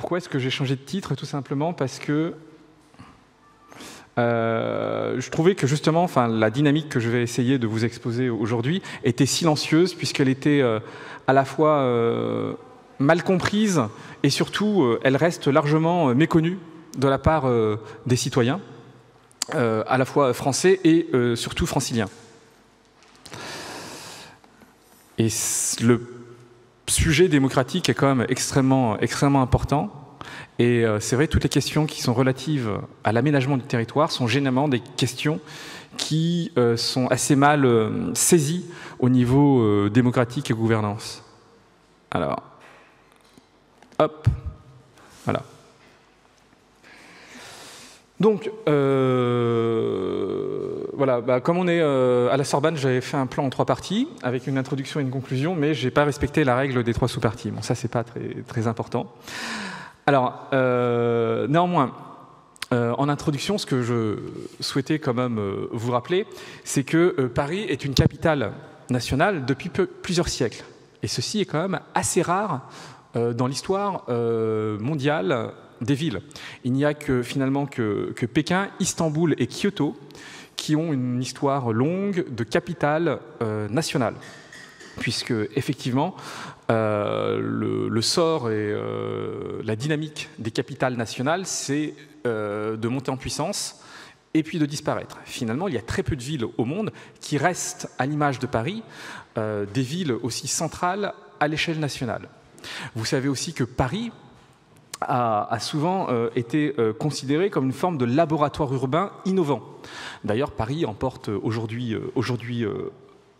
pourquoi est-ce que j'ai changé de titre? Tout simplement parce que je trouvais que justement, la dynamique que je vais essayer de vous exposer aujourd'hui était silencieuse, puisqu'elle était à la fois mal comprise et surtout, elle reste largement méconnue de la part des citoyens, à la fois français et surtout franciliens. Et le sujet démocratique est quand même extrêmement important. Et c'est vrai, toutes les questions qui sont relatives à l'aménagement du territoire sont généralement des questions qui sont assez mal saisies au niveau démocratique et gouvernance. Alors, hop, voilà. Donc, voilà, comme on est à la Sorbonne, j'avais fait un plan en 3 parties, avec une introduction et une conclusion, mais je n'ai pas respecté la règle des 3 sous-parties. Bon, ça, c'est pas très important. Alors, néanmoins, en introduction, ce que je souhaitais quand même vous rappeler, c'est que Paris est une capitale nationale depuis plusieurs siècles. Et ceci est quand même assez rare dans l'histoire mondiale des villes. Il n'y a finalement que Pékin, Istanbul et Kyoto qui ont une histoire longue de capitale nationale. Puisque, effectivement, le sort et la dynamique des capitales nationales, c'est de monter en puissance et puis de disparaître. Finalement, il y a très peu de villes au monde qui restent, à l'image de Paris, des villes aussi centrales à l'échelle nationale. Vous savez aussi que Paris a souvent été considéré comme une forme de laboratoire urbain innovant. D'ailleurs, Paris en porte aujourd'hui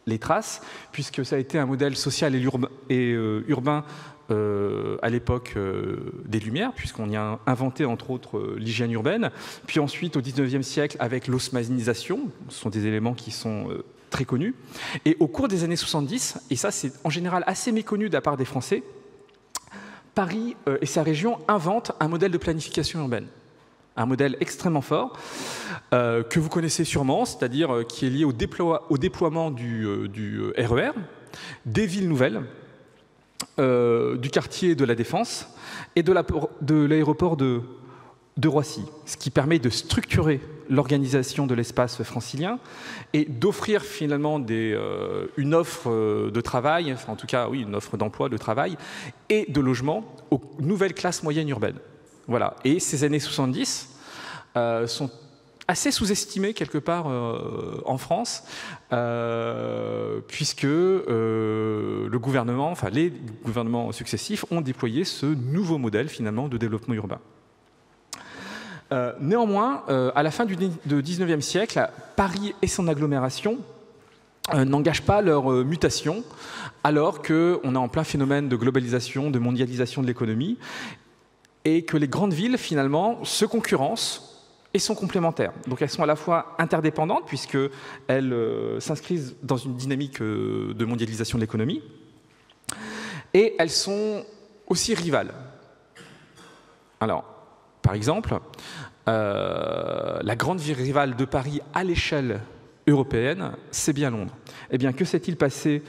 les traces, puisque ça a été un modèle social et urbain à l'époque des Lumières, puisqu'on y a inventé entre autres l'hygiène urbaine, puis ensuite au XIXe siècle avec l'haussmannisation, ce sont des éléments qui sont très connus, et au cours des années 70, et ça c'est en général assez méconnu de la part des Français, Paris et sa région inventent un modèle de planification urbaine. Un modèle extrêmement fort, que vous connaissez sûrement, c'est-à-dire qui est lié au déploiement du RER, des villes nouvelles, du quartier de la Défense et de l'aéroport de Roissy, ce qui permet de structurer l'organisation de l'espace francilien et d'offrir finalement une offre de travail, enfin en tout cas oui, une offre d'emploi, de travail et de logement aux nouvelles classes moyennes urbaines. Voilà. Et ces années 70 sont assez sous-estimées quelque part en France, puisque le gouvernement, enfin les gouvernements successifs ont déployé ce nouveau modèle finalement de développement urbain. Néanmoins, à la fin du XIXe siècle, Paris et son agglomération n'engagent pas leur mutation, alors qu'on est en plein phénomène de globalisation, de mondialisation de l'économie, et que les grandes villes, finalement, se concurrencent et sont complémentaires. Donc elles sont à la fois interdépendantes, puisqu'elles s'inscrivent dans une dynamique de mondialisation de l'économie, et elles sont aussi rivales. Alors, par exemple, la grande ville rivale de Paris à l'échelle européenne, c'est bien Londres. Eh bien, que s'est-il passé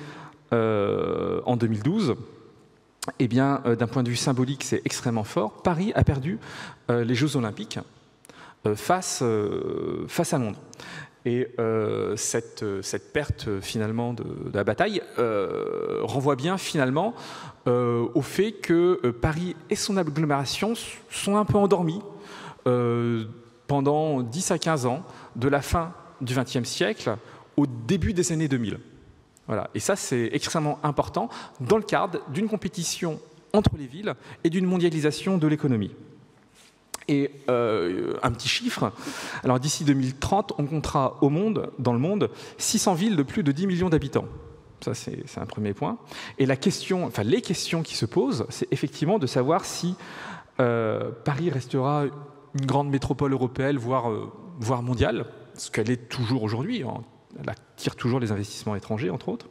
en 2012 ? Eh bien, d'un point de vue symbolique, c'est extrêmement fort. Paris a perdu les Jeux Olympiques face à Londres. Et cette perte finalement de la bataille renvoie bien finalement au fait que Paris et son agglomération sont un peu endormis pendant 10 à 15 ans, de la fin du XXe siècle au début des années 2000. Voilà. Et ça, c'est extrêmement important dans le cadre d'une compétition entre les villes et d'une mondialisation de l'économie. Et un petit chiffre, alors d'ici 2030, on comptera dans le monde, 600 villes de plus de 10 millions d'habitants. Ça, c'est un premier point. Et les questions qui se posent, c'est effectivement de savoir si Paris restera une grande métropole européenne, voire mondiale, ce qu'elle est toujours aujourd'hui. Elle attire toujours les investissements étrangers, entre autres.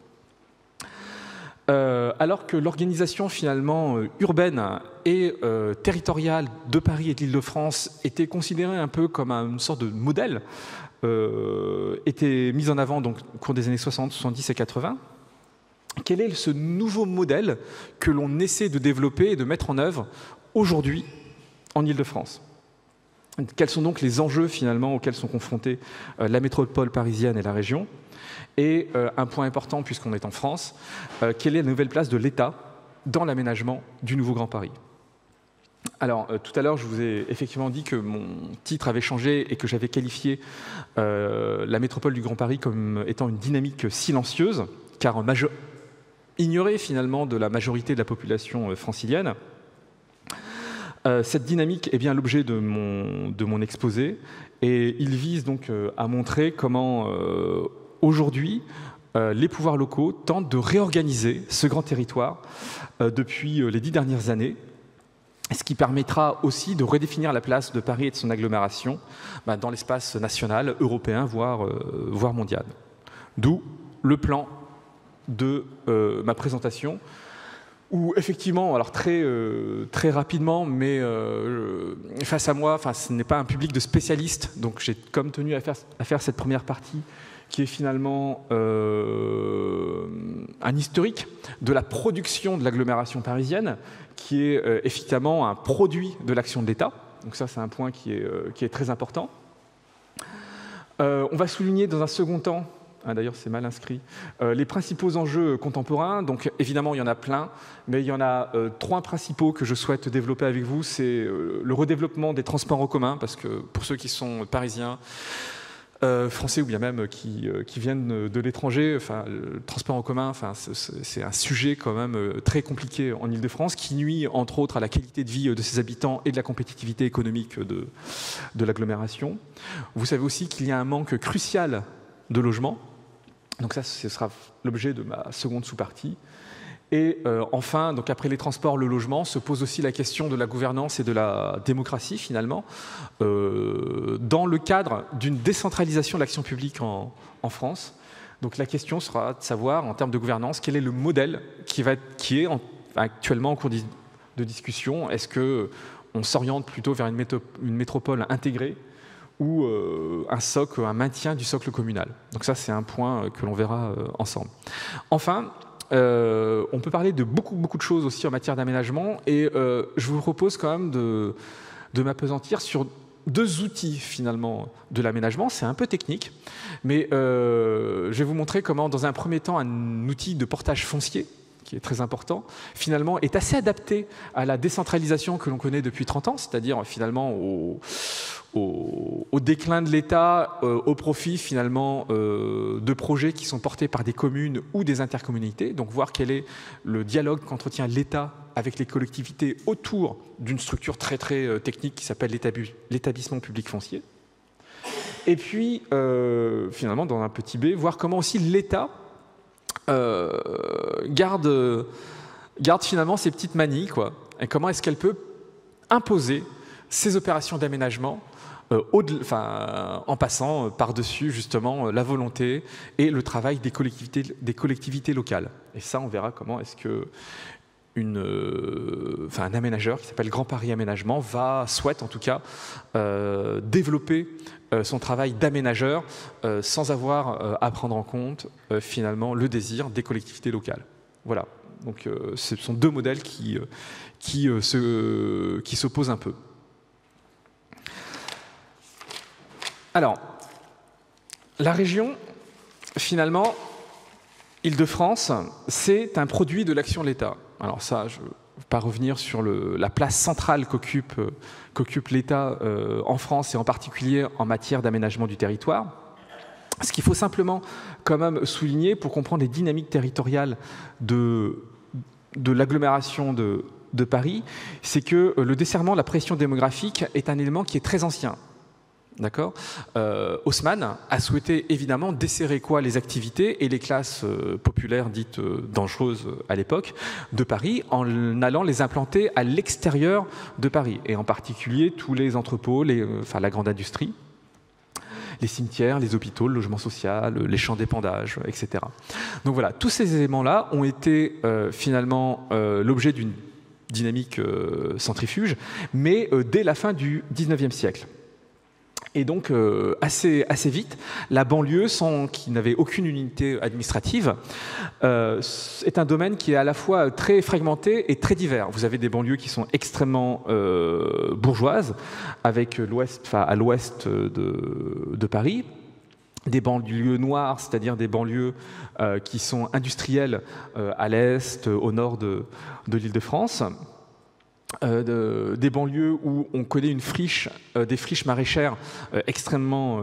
Alors que l'organisation finalement urbaine et territoriale de Paris et de l'Île-de-France était considérée un peu comme une sorte de modèle, était mise en avant donc, au cours des années 60, 70 et 80. Quel est ce nouveau modèle que l'on essaie de développer et de mettre en œuvre aujourd'hui en Île-de-France. Quels sont donc les enjeux finalement auxquels sont confrontés la métropole parisienne et la région? Et un point important, puisqu'on est en France, quelle est la nouvelle place de l'État dans l'aménagement du nouveau Grand Paris? Alors, tout à l'heure, je vous ai effectivement dit que mon titre avait changé et que j'avais qualifié la métropole du Grand Paris comme étant une dynamique silencieuse, car ignorée finalement de la majorité de la population francilienne. Cette dynamique est bien l'objet de mon exposé, et il vise donc à montrer comment aujourd'hui les pouvoirs locaux tentent de réorganiser ce grand territoire depuis les 10 dernières années, ce qui permettra aussi de redéfinir la place de Paris et de son agglomération dans l'espace national, européen, voire mondial. D'où le plan de ma présentation, où effectivement, alors très rapidement, mais face à moi, ce n'est pas un public de spécialistes, donc j'ai comme tenu à faire cette première partie qui est finalement un historique de la production de l'agglomération parisienne, qui est effectivement un produit de l'action de l'État. Donc ça, c'est un point qui est très important. On va souligner dans un second temps, d'ailleurs c'est mal inscrit, les principaux enjeux contemporains. Donc évidemment, il y en a plein, mais il y en a 3 principaux que je souhaite développer avec vous. C'est le redéveloppement des transports en commun, parce que pour ceux qui sont parisiens, français ou bien même qui viennent de l'étranger, le transport en commun, c'est un sujet quand même très compliqué en Île-de-France, qui nuit entre autres à la qualité de vie de ses habitants et de la compétitivité économique de l'agglomération. Vous savez aussi qu'il y a un manque crucial de logements, donc ça, ce sera l'objet de ma seconde sous-partie. Et enfin, donc après les transports, le logement, se pose aussi la question de la gouvernance et de la démocratie, finalement, dans le cadre d'une décentralisation de l'action publique en France. Donc la question sera de savoir, en termes de gouvernance, quel est le modèle qui est actuellement en cours de discussion. Est-ce qu'on s'oriente plutôt vers une métropole intégrée ou un maintien du socle communal? Donc ça, c'est un point que l'on verra ensemble. Enfin, on peut parler de beaucoup de choses aussi en matière d'aménagement, et je vous propose quand même de m'appesantir sur 2 outils finalement de l'aménagement. C'est un peu technique, mais je vais vous montrer comment, dans un premier temps, un outil de portage foncier, qui est très important, finalement est assez adapté à la décentralisation que l'on connaît depuis 30 ans, c'est-à-dire finalement au déclin de l'État, au profit finalement de projets qui sont portés par des communes ou des intercommunalités. Donc voir quel est le dialogue qu'entretient l'État avec les collectivités autour d'une structure très technique qui s'appelle l'établissement public foncier. Et puis finalement, dans un petit b, voir comment aussi l'État garde finalement ses petites manies, et comment est-ce qu'elle peut imposer ces opérations d'aménagement en passant par-dessus justement la volonté et le travail des collectivités locales. Et ça, on verra comment est-ce que un aménageur qui s'appelle Grand Paris Aménagement souhaite en tout cas développer son travail d'aménageur sans avoir à prendre en compte finalement le désir des collectivités locales. Voilà, donc ce sont 2 modèles qui s'opposent un peu. Alors, la région, finalement, Île-de-France, c'est un produit de l'action de l'État. Alors ça, je ne vais pas revenir sur la place centrale qu'occupe l'État en France, et en particulier en matière d'aménagement du territoire. Ce qu'il faut simplement quand même souligner pour comprendre les dynamiques territoriales de l'agglomération de Paris, c'est que le desserrement de la pression démographique est un élément qui est très ancien. D'accord. Haussmann a souhaité évidemment desserrer les activités et les classes populaires dites dangereuses à l'époque de Paris, en allant les implanter à l'extérieur de Paris, et en particulier tous les entrepôts, la grande industrie, les cimetières, les hôpitaux, le logement social, les champs d'épandage, etc. Donc voilà, tous ces éléments-là ont été finalement l'objet d'une dynamique centrifuge, mais dès la fin du XIXe siècle. Et donc, assez vite, la banlieue, qui n'avait aucune unité administrative, est un domaine qui est à la fois très fragmenté et très divers. Vous avez des banlieues qui sont extrêmement bourgeoises, avec à l'ouest de Paris, des banlieues noires, c'est-à-dire des banlieues qui sont industrielles à l'est, au nord de l'Île-de-France. Des banlieues où on connaît des friches maraîchères extrêmement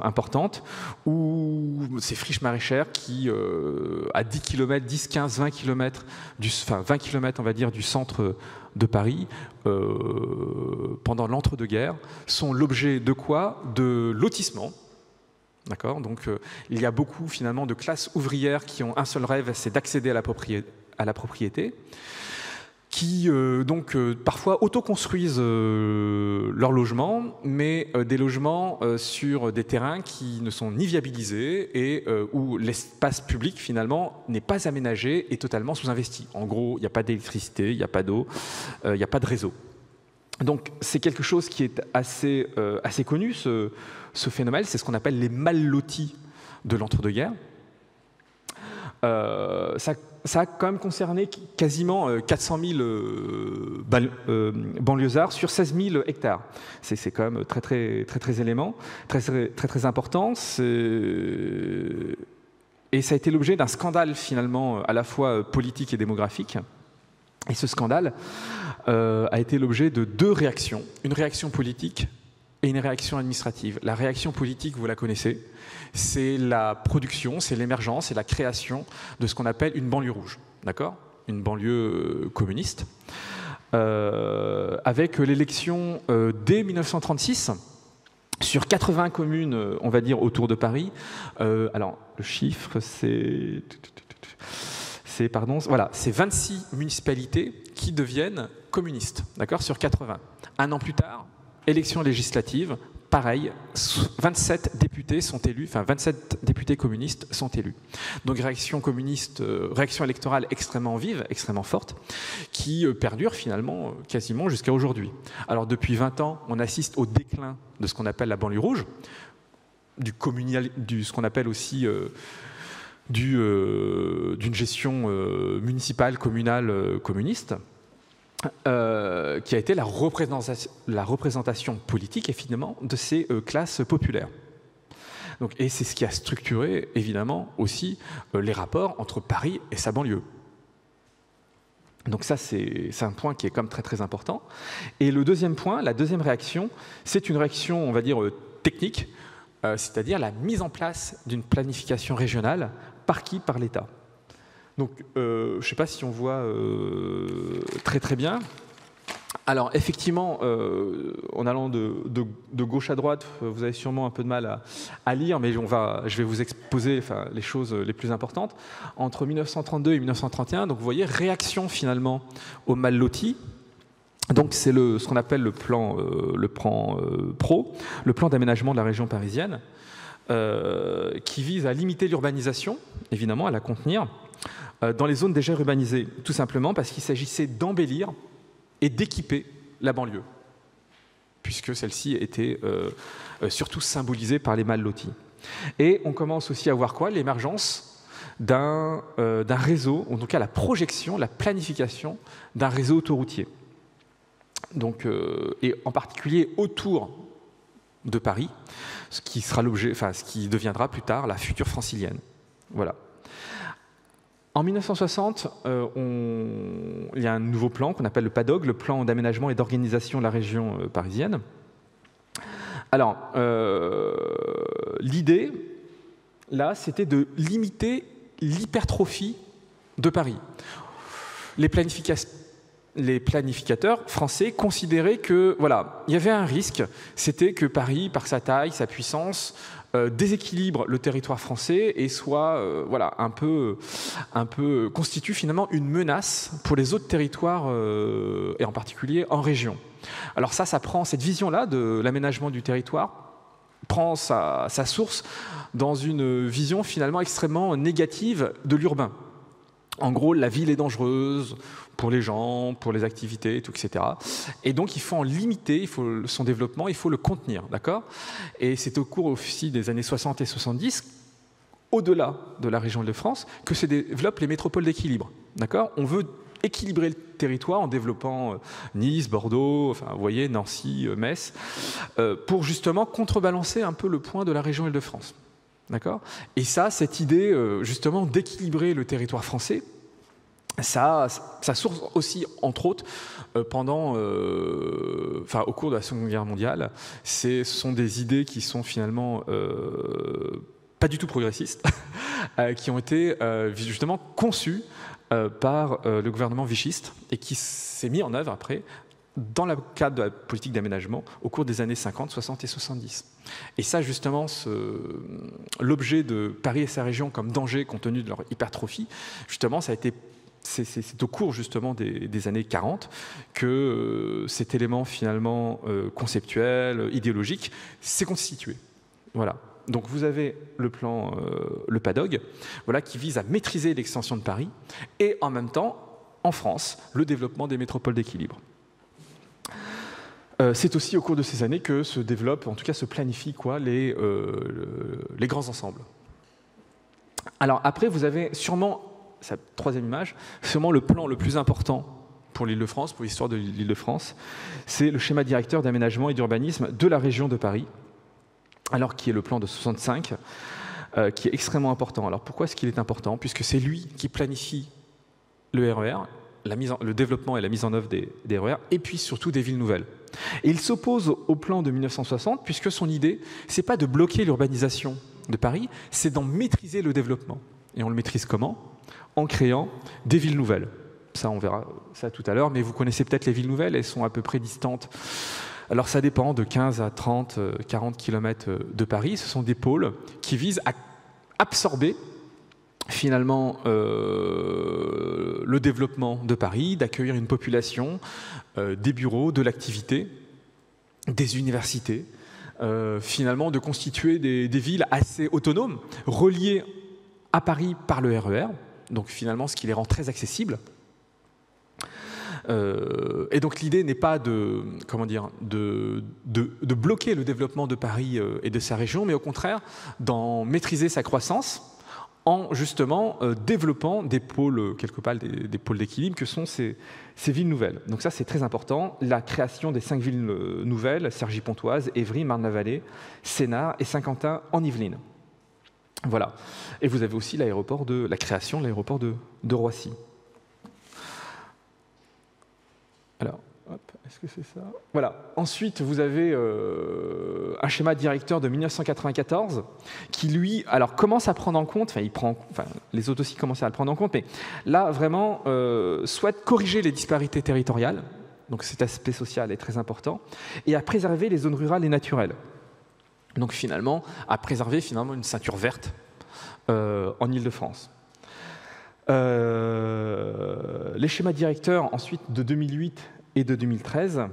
importantes, ou ces friches maraîchères qui, à 10 km, 10, 15, 20 km, 20 km on va dire, du centre de Paris, pendant l'entre-deux-guerres, sont l'objet de quoi? De lotissement. D'accord. Donc il y a beaucoup finalement de classes ouvrières qui ont un seul rêve, c'est d'accéder à la propriété, qui parfois autoconstruisent leurs logements, mais des logements sur des terrains qui ne sont ni viabilisés et où l'espace public finalement n'est pas aménagé et totalement sous-investi. En gros, il n'y a pas d'électricité, il n'y a pas d'eau, il n'y a pas de réseau. Donc c'est quelque chose qui est assez connu, ce phénomène, c'est ce qu'on appelle les mal lotis de l'entre-deux-guerres. Ça a quand même concerné quasiment 400 000 banlieusards sur 16 000 hectares. C'est quand même très important. Et ça a été l'objet d'un scandale finalement à la fois politique et démographique. Et ce scandale a été l'objet de deux réactions, une réaction politique et une réaction administrative. La réaction politique, vous la connaissez, c'est la production, c'est l'émergence et la création de ce qu'on appelle une banlieue rouge, d'accord ? Une banlieue communiste, avec l'élection dès 1936 sur 80 communes, on va dire, autour de Paris. Alors, le chiffre, c'est 26 municipalités qui deviennent communistes, d'accord, sur 80. Un an plus tard, élection législative, pareil, 27 députés sont élus, 27 députés communistes sont élus. Donc réaction électorale extrêmement vive, extrêmement forte, qui perdure finalement quasiment jusqu'à aujourd'hui. Alors depuis 20 ans, on assiste au déclin de ce qu'on appelle la banlieue rouge, ce qu'on appelle aussi d'une gestion municipale, communale, communiste, qui a été la représentation politique, évidemment, de ces classes populaires. Donc, et c'est ce qui a structuré, évidemment, aussi les rapports entre Paris et sa banlieue. Donc ça, c'est un point qui est comme très important. Et le deuxième point, la deuxième réaction, c'est une réaction, on va dire, technique, c'est-à-dire la mise en place d'une planification régionale. Par qui? Par l'État. Donc, je ne sais pas si on voit très bien. Alors, effectivement, en allant de gauche à droite, vous avez sûrement un peu de mal à lire, mais je vais vous exposer les choses les plus importantes. Entre 1932 et 1931, donc vous voyez, réaction finalement au mal loti. Donc, c'est ce qu'on appelle le plan PRO, le plan d'aménagement de la région parisienne, qui vise à limiter l'urbanisation, évidemment, à la contenir, dans les zones déjà urbanisées, tout simplement parce qu'il s'agissait d'embellir et d'équiper la banlieue, puisque celle-ci était surtout symbolisée par les mal lotis. Et on commence aussi à voir quoi? L'émergence d'un réseau, en tout cas la projection, la planification d'un réseau autoroutier. Donc, et en particulier autour de Paris, ce qui deviendra plus tard la future francilienne. Voilà. En 1960, il y a un nouveau plan qu'on appelle le PADOG, le plan d'aménagement et d'organisation de la région parisienne. Alors, l'idée, là, c'était de limiter l'hypertrophie de Paris. Les planificateurs français considéraient que, voilà, il y avait un risque, c'était que Paris, par sa taille, sa puissance, déséquilibre le territoire français et soit un peu constitue finalement une menace pour les autres territoires et en particulier en région. Alors cette vision-là de l'aménagement du territoire prend sa source dans une vision finalement extrêmement négative de l'urbain. En gros, la ville est dangereuse pour les gens, pour les activités, tout, etc. Et donc, il faut en limiter son développement, il faut le contenir, d'accord? Et c'est au cours aussi des années 60 et 70, au-delà de la région Île-de-France, que se développent les métropoles d'équilibre, d'accord? On veut équilibrer le territoire en développant Nice, Bordeaux, enfin, vous voyez, Nancy, Metz, pour justement contrebalancer un peu le poids de la région Île-de-France. D'accord? Et ça, cette idée justement d'équilibrer le territoire français, ça source aussi, entre autres, au cours de la Seconde Guerre mondiale, ce sont des idées qui sont finalement pas du tout progressistes, qui ont été justement conçues par le gouvernement vichiste et qui s'est mis en œuvre après dans le cadre de la politique d'aménagement au cours des années 50, 60 et 70. Et ça, justement, l'objet de Paris et sa région comme danger compte tenu de leur hypertrophie, justement, c'est au cours justement des années 40 que cet élément finalement conceptuel, idéologique, s'est constitué. Voilà. Donc vous avez le plan, le PADOG, voilà, qui vise à maîtriser l'extension de Paris et en même temps, en France, le développement des métropoles d'équilibre. C'est aussi au cours de ces années que se développent, en tout cas se planifient les grands ensembles. Alors après, vous avez sûrement, cette troisième image, sûrement le plan le plus important pour l'Île-de-France, pour l'histoire de l'Île-de-France, c'est le schéma directeur d'aménagement et d'urbanisme de la région de Paris, alors qui est le plan de 65, qui est extrêmement important. Alors pourquoi est-ce qu'il est important? Puisque c'est lui qui planifie le RER, le développement et la mise en œuvre des RER, et puis surtout des villes nouvelles. Et il s'oppose au plan de 1960, puisque son idée, c'est pas de bloquer l'urbanisation de Paris, c'est d'en maîtriser le développement. Et on le maîtrise comment? En créant des villes nouvelles. Ça, on verra ça tout à l'heure, mais vous connaissez peut-être les villes nouvelles, elles sont à peu près distantes. Alors ça dépend de 15 à 30, 40 km de Paris. Ce sont des pôles qui visent à absorber finalement le développement de Paris, d'accueillir une population, des bureaux, de l'activité, des universités, finalement de constituer des villes assez autonomes, reliées à Paris par le RER, donc finalement ce qui les rend très accessibles. Et donc l'idée n'est pas de bloquer le développement de Paris et de sa région, mais au contraire d'en maîtriser sa croissance en justement développant des pôles, quelque part des pôles d'équilibre que sont ces villes nouvelles. Donc ça c'est très important, la création des 5 villes nouvelles, Cergy-Pontoise, Évry, Marne-la-Vallée, Sénart et Saint-Quentin en Yvelines. Voilà. Et vous avez aussi la création de l'aéroport de Roissy. Alors, est-ce que c'est ça? Voilà. Ensuite, vous avez un schéma directeur de 1994 qui, lui, alors commence à prendre en compte, les autres aussi commencent à le prendre en compte, mais là, vraiment, souhaite corriger les disparités territoriales, donc cet aspect social est très important, et à préserver les zones rurales et naturelles. Donc finalement, à préserver finalement une ceinture verte en Île-de-France. Les schémas directeurs ensuite de 2008 et de 2013,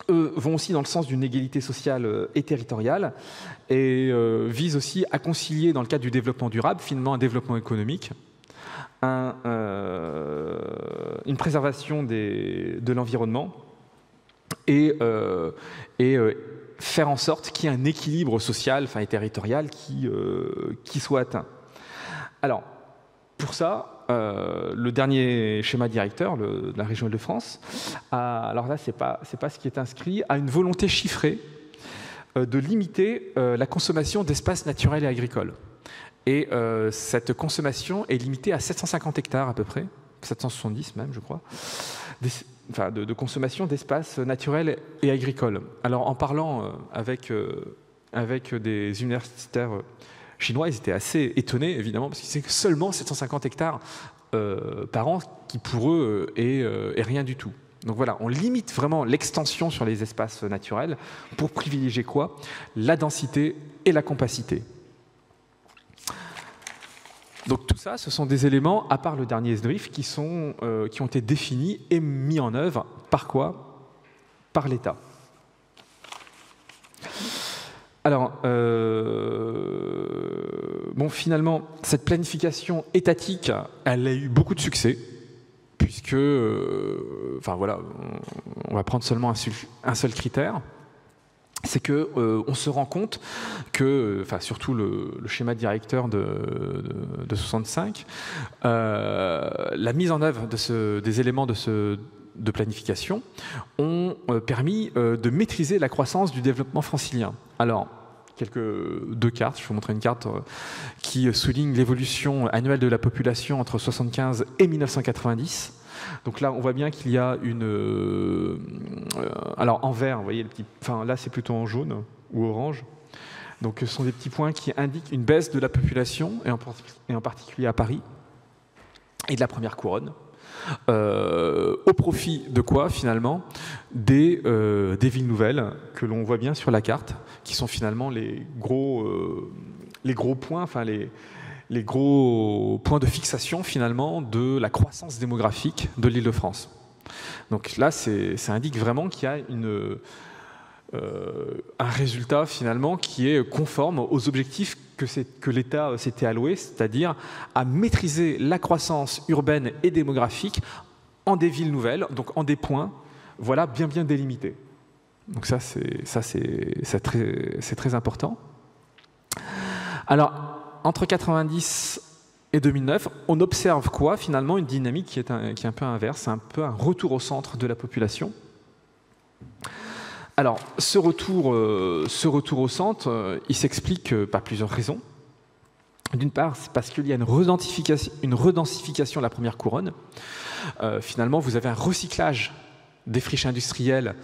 eux, vont aussi dans le sens d'une égalité sociale et territoriale et visent aussi à concilier dans le cadre du développement durable finalement un développement économique, une préservation de l'environnement et faire en sorte qu'il y ait un équilibre social et territorial qui soit atteint. Alors, pour ça, le dernier schéma directeur de la région Île-de-France, alors là, c'est pas ce qui est inscrit, a une volonté chiffrée de limiter la consommation d'espaces naturels et agricoles. Et cette consommation est limitée à 750 hectares à peu près, 770 même, je crois, de consommation d'espaces naturels et agricoles. Alors, en parlant avec des universitaires chinois, ils étaient assez étonnés, évidemment, parce que c'est seulement 750 hectares par an, qui pour eux est rien du tout. Donc voilà, on limite vraiment l'extension sur les espaces naturels pour privilégier quoi? La densité et la compacité. Donc tout ça, ce sont des éléments, à part le dernier SDRIF, qui ont été définis et mis en œuvre par quoi? Par l'État. bon, finalement, cette planification étatique, elle a eu beaucoup de succès, puisque, enfin voilà, on va prendre seulement un seul critère, c'est que on se rend compte que, enfin surtout le schéma directeur de 65, la mise en œuvre des éléments de planification ont permis de maîtriser la croissance du développement francilien. Alors, deux cartes, je vais vous montrer une carte qui souligne l'évolution annuelle de la population entre 75 et 1990. Donc là, on voit bien qu'il y a une... alors en vert, vous voyez, enfin là c'est plutôt en jaune ou orange. Donc ce sont des petits points qui indiquent une baisse de la population, et en particulier à Paris, et de la première couronne. Au profit de quoi, finalement? Des villes nouvelles que l'on voit bien sur la carte, qui sont finalement les gros points, enfin les gros points de fixation finalement de la croissance démographique de l'Île-de-France. Donc là, ça indique vraiment qu'il y a un résultat finalement qui est conforme aux objectifs que l'État s'était alloué, c'est-à-dire à maîtriser la croissance urbaine et démographique en des villes nouvelles, donc en des points, voilà, bien délimités. Donc ça c'est très important. Alors, entre 90 et 2009, on observe quoi? Finalement, une dynamique qui est un peu inverse, un peu un retour au centre de la population. Alors, ce retour au centre, il s'explique par plusieurs raisons. D'une part, c'est parce qu'il y a une redensification de la première couronne. Finalement, vous avez un recyclage des friches industrielles,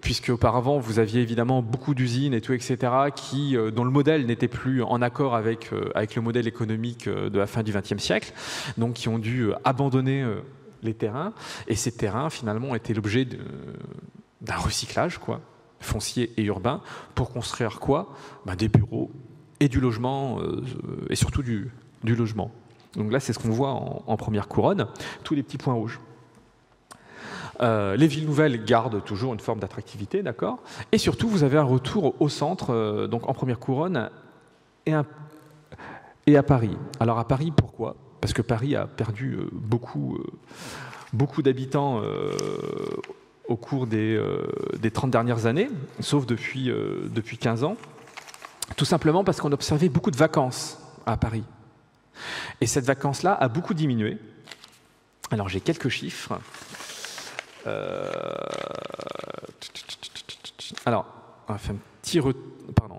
puisque auparavant vous aviez évidemment beaucoup d'usines et tout, etc., dont le modèle n'était plus en accord avec le modèle économique de la fin du XXe siècle, donc qui ont dû abandonner les terrains, et ces terrains finalement ont été l'objet d'un recyclage, quoi, foncier et urbain, pour construire quoi? Des bureaux et du logement, et surtout du logement. Donc là, c'est ce qu'on voit en première couronne, tous les petits points rouges. Les villes nouvelles gardent toujours une forme d'attractivité, d'accord? Et surtout, vous avez un retour au centre, donc en première couronne, et à Paris. Alors à Paris, pourquoi? Parce que Paris a perdu beaucoup d'habitants au cours des 30 dernières années, sauf depuis 15 ans. Tout simplement parce qu'on observait beaucoup de vacances à Paris. Et cette vacance-là a beaucoup diminué. Alors j'ai quelques chiffres. Alors, on va faire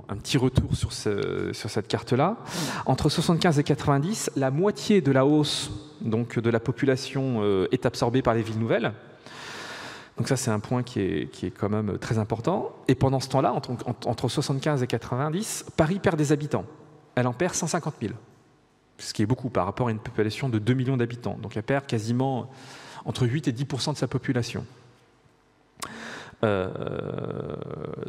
un petit retour sur cette carte-là. Entre 75 et 90, la moitié de la hausse donc, de la population est absorbée par les villes nouvelles. Donc ça, c'est un point qui est quand même très important. Et pendant ce temps-là, entre 75 et 90, Paris perd des habitants. Elle en perd 150 000, ce qui est beaucoup par rapport à une population de 2 millions d'habitants. Donc elle perd quasiment entre 8 et 10% de sa population.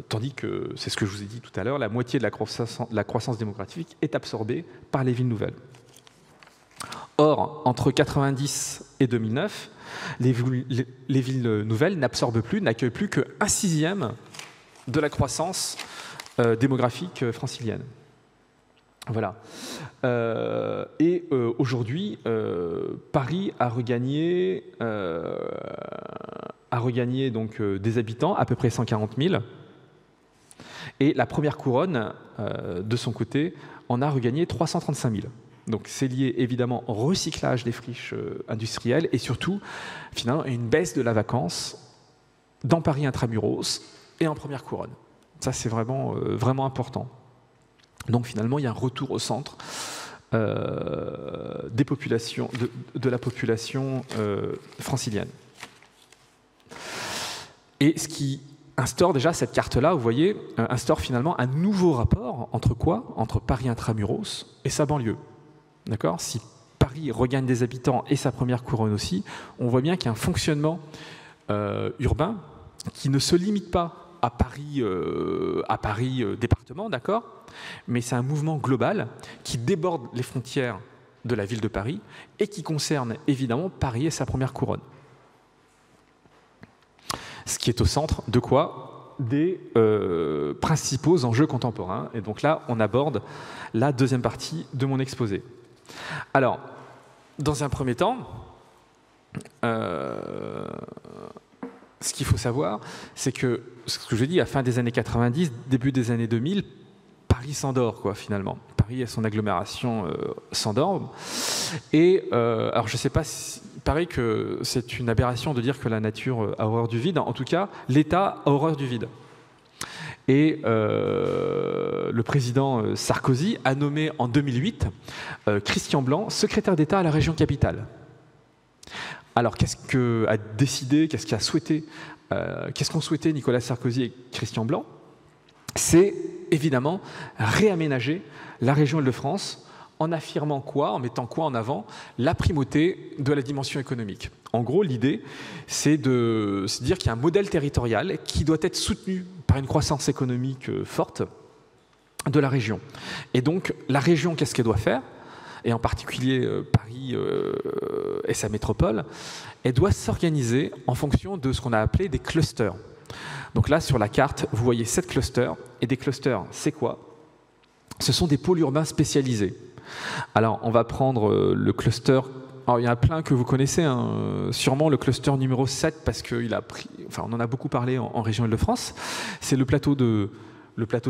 Tandis que, c'est ce que je vous ai dit tout à l'heure, la moitié de la croissance démographique est absorbée par les villes nouvelles. Or, entre 90 et 2009, les villes nouvelles n'absorbent plus, n'accueillent plus qu'un sixième de la croissance démographique francilienne. Voilà. Aujourd'hui, Paris a regagné donc, des habitants, à peu près 140 000. Et la première couronne, de son côté, en a regagné 335 000. Donc c'est lié évidemment au recyclage des friches industrielles et surtout, finalement, à une baisse de la vacance dans Paris intramuros et en première couronne. Ça, c'est vraiment, vraiment important. Donc finalement, il y a un retour au centre des populations, de la population francilienne. Et ce qui instaure déjà cette carte-là, vous voyez, instaure finalement un nouveau rapport entre quoi? Entre Paris intramuros et sa banlieue. D'accord? Si Paris regagne des habitants et sa première couronne aussi, on voit bien qu'il y a un fonctionnement urbain qui ne se limite pas à Paris département, d'accord? Mais c'est un mouvement global qui déborde les frontières de la ville de Paris et qui concerne évidemment Paris et sa première couronne. Ce qui est au centre de quoi? des principaux enjeux contemporains. Et donc là, on aborde la deuxième partie de mon exposé. Alors, dans un premier temps, ce qu'il faut savoir, c'est que, ce que je dis, à la fin des années 90, début des années 2000, Paris s'endort, quoi, finalement. Paris et son agglomération s'endorment. Et, alors, je ne sais pas, il paraît que c'est une aberration de dire que la nature a horreur du vide. En tout cas, l'État a horreur du vide. Et le président Sarkozy a nommé en 2008 Christian Blanc secrétaire d'État à la région capitale. Alors, qu'est-ce qu'a décidé, qu'est-ce qu'a souhaité, qu'est-ce qu'ont souhaité Nicolas Sarkozy et Christian Blanc? C'est évidemment réaménager la région Île-de-France en affirmant quoi, en mettant quoi en avant? La primauté de la dimension économique. En gros, l'idée, c'est de se dire qu'il y a un modèle territorial qui doit être soutenu par une croissance économique forte de la région. Et donc, la région, qu'est-ce qu'elle doit faire? Et en particulier Paris et sa métropole, elle doit s'organiser en fonction de ce qu'on a appelé des clusters. Donc là, sur la carte, vous voyez 7 clusters. Et des clusters, c'est quoi? Ce sont des pôles urbains spécialisés. Alors, on va prendre le cluster. Alors, il y en a plein que vous connaissez, hein. Sûrement le cluster numéro 7, parce qu'il a pris, enfin, on en a beaucoup parlé en région Île-de-France. C'est le plateau de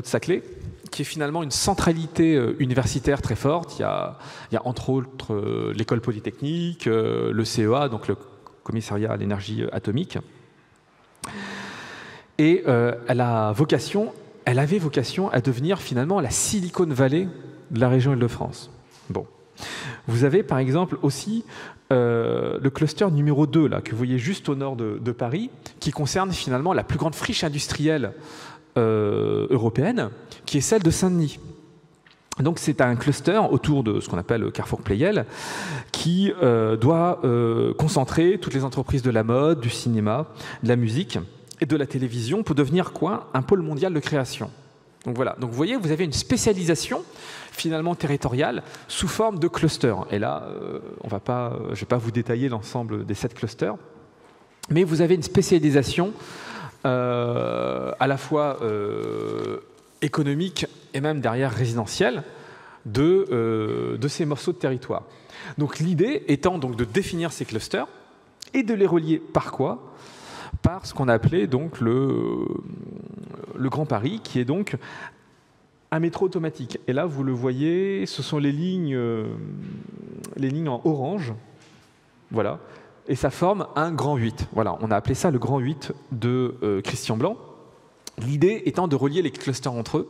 Saclay, qui est finalement une centralité universitaire très forte. Il y a entre autres l'école polytechnique, le CEA, donc le commissariat à l'énergie atomique. Et elle avait vocation à devenir finalement la Silicon Valley de la région Île-de-France. Bon. Vous avez par exemple aussi le cluster numéro 2, là, que vous voyez juste au nord de Paris, qui concerne finalement la plus grande friche industrielle européenne, qui est celle de Saint-Denis. Donc c'est un cluster autour de ce qu'on appelle Carrefour Pleyel, qui doit concentrer toutes les entreprises de la mode, du cinéma, de la musique et de la télévision pour devenir quoi? Un pôle mondial de création. Donc voilà. Donc vous voyez, vous avez une spécialisation finalement territoriale sous forme de clusters. Et là, je ne vais pas vous détailler l'ensemble des 7 clusters, mais vous avez une spécialisation à la fois économique et même derrière résidentielle de ces morceaux de territoire. Donc l'idée étant donc de définir ces clusters et de les relier par quoi? Par ce qu'on a appelé donc le Grand Paris, qui est donc un métro automatique. Et là, vous le voyez, ce sont les lignes en orange, voilà, et ça forme un grand 8. Voilà, on a appelé ça le grand 8 de Christian Blanc. L'idée étant de relier les clusters entre eux,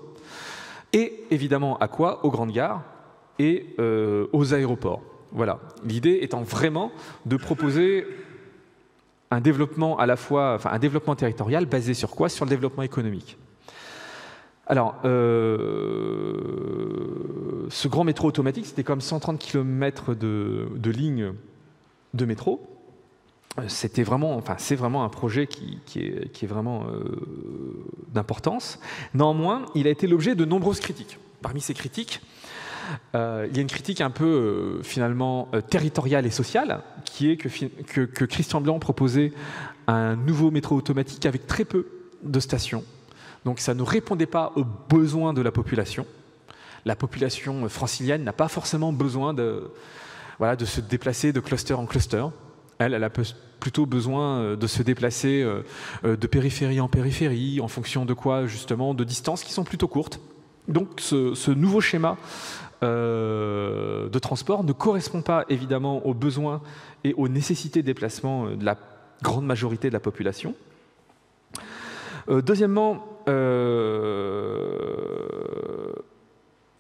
et évidemment à quoi? Aux grandes gares et aux aéroports. Voilà, l'idée étant vraiment de proposer un développement à la fois, enfin un développement territorial basé sur quoi? Sur le développement économique. Alors, ce grand métro automatique, c'était comme 130 km de lignes de métro. C'était vraiment, enfin, c'est vraiment un projet qui est vraiment d'importance. Néanmoins, il a été l'objet de nombreuses critiques. Parmi ces critiques, il y a une critique un peu finalement territoriale et sociale, qui est que Christian Blanc proposait un nouveau métro automatique avec très peu de stations. Donc ça ne répondait pas aux besoins de la population. La population francilienne n'a pas forcément besoin de se déplacer de cluster en cluster. Elle a plutôt besoin de se déplacer de périphérie en périphérie, en fonction de quoi, justement, de distances qui sont plutôt courtes. Donc ce nouveau schéma de transport ne correspond pas évidemment aux besoins et aux nécessités de déplacement de la grande majorité de la population. Deuxièmement,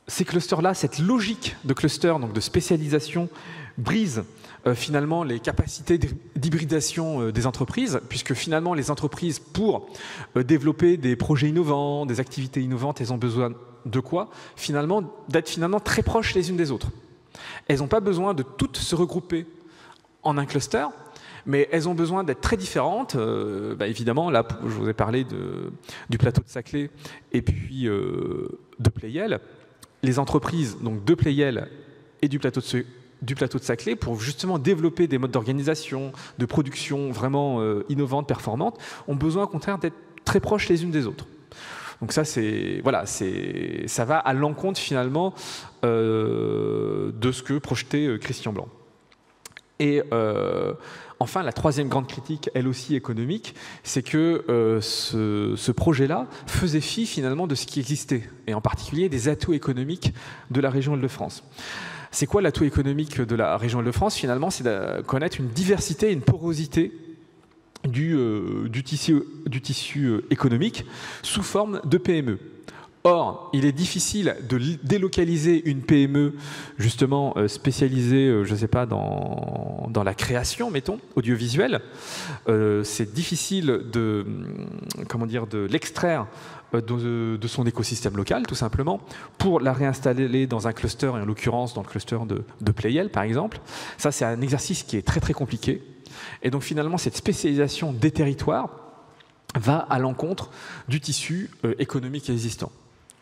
ces clusters-là, cette logique de cluster, donc de spécialisation, brise finalement les capacités d'hybridation des entreprises, puisque finalement les entreprises, pour développer des projets innovants, des activités innovantes, elles ont besoin de quoi? Finalement, d'être finalement très proches les unes des autres. Elles n'ont pas besoin de toutes se regrouper en un cluster, mais elles ont besoin d'être très différentes. Évidemment, là, je vous ai parlé du plateau de Saclay et puis de Pleyel. Les entreprises donc de Pleyel et du plateau de Saclay, pour justement développer des modes d'organisation, de production vraiment innovantes, performantes, ont besoin au contraire d'être très proches les unes des autres. Donc ça, voilà, ça va à l'encontre finalement de ce que projetait Christian Blanc. Et enfin, la troisième grande critique, elle aussi économique, c'est que ce projet-là faisait fi finalement de ce qui existait, et en particulier des atouts économiques de la région Île-de-France. C'est quoi l'atout économique de la région Île-de-France? Finalement, c'est de connaître une diversité, une porosité du tissu économique sous forme de PME. Or, il est difficile de délocaliser une PME justement spécialisée, je ne sais pas, dans la création, mettons, audiovisuelle. C'est difficile de l'extraire de son écosystème local, tout simplement, pour la réinstaller dans un cluster, et en l'occurrence dans le cluster de Playel, par exemple. Ça, c'est un exercice qui est très, très compliqué. Et donc, finalement, cette spécialisation des territoires va à l'encontre du tissu économique existant.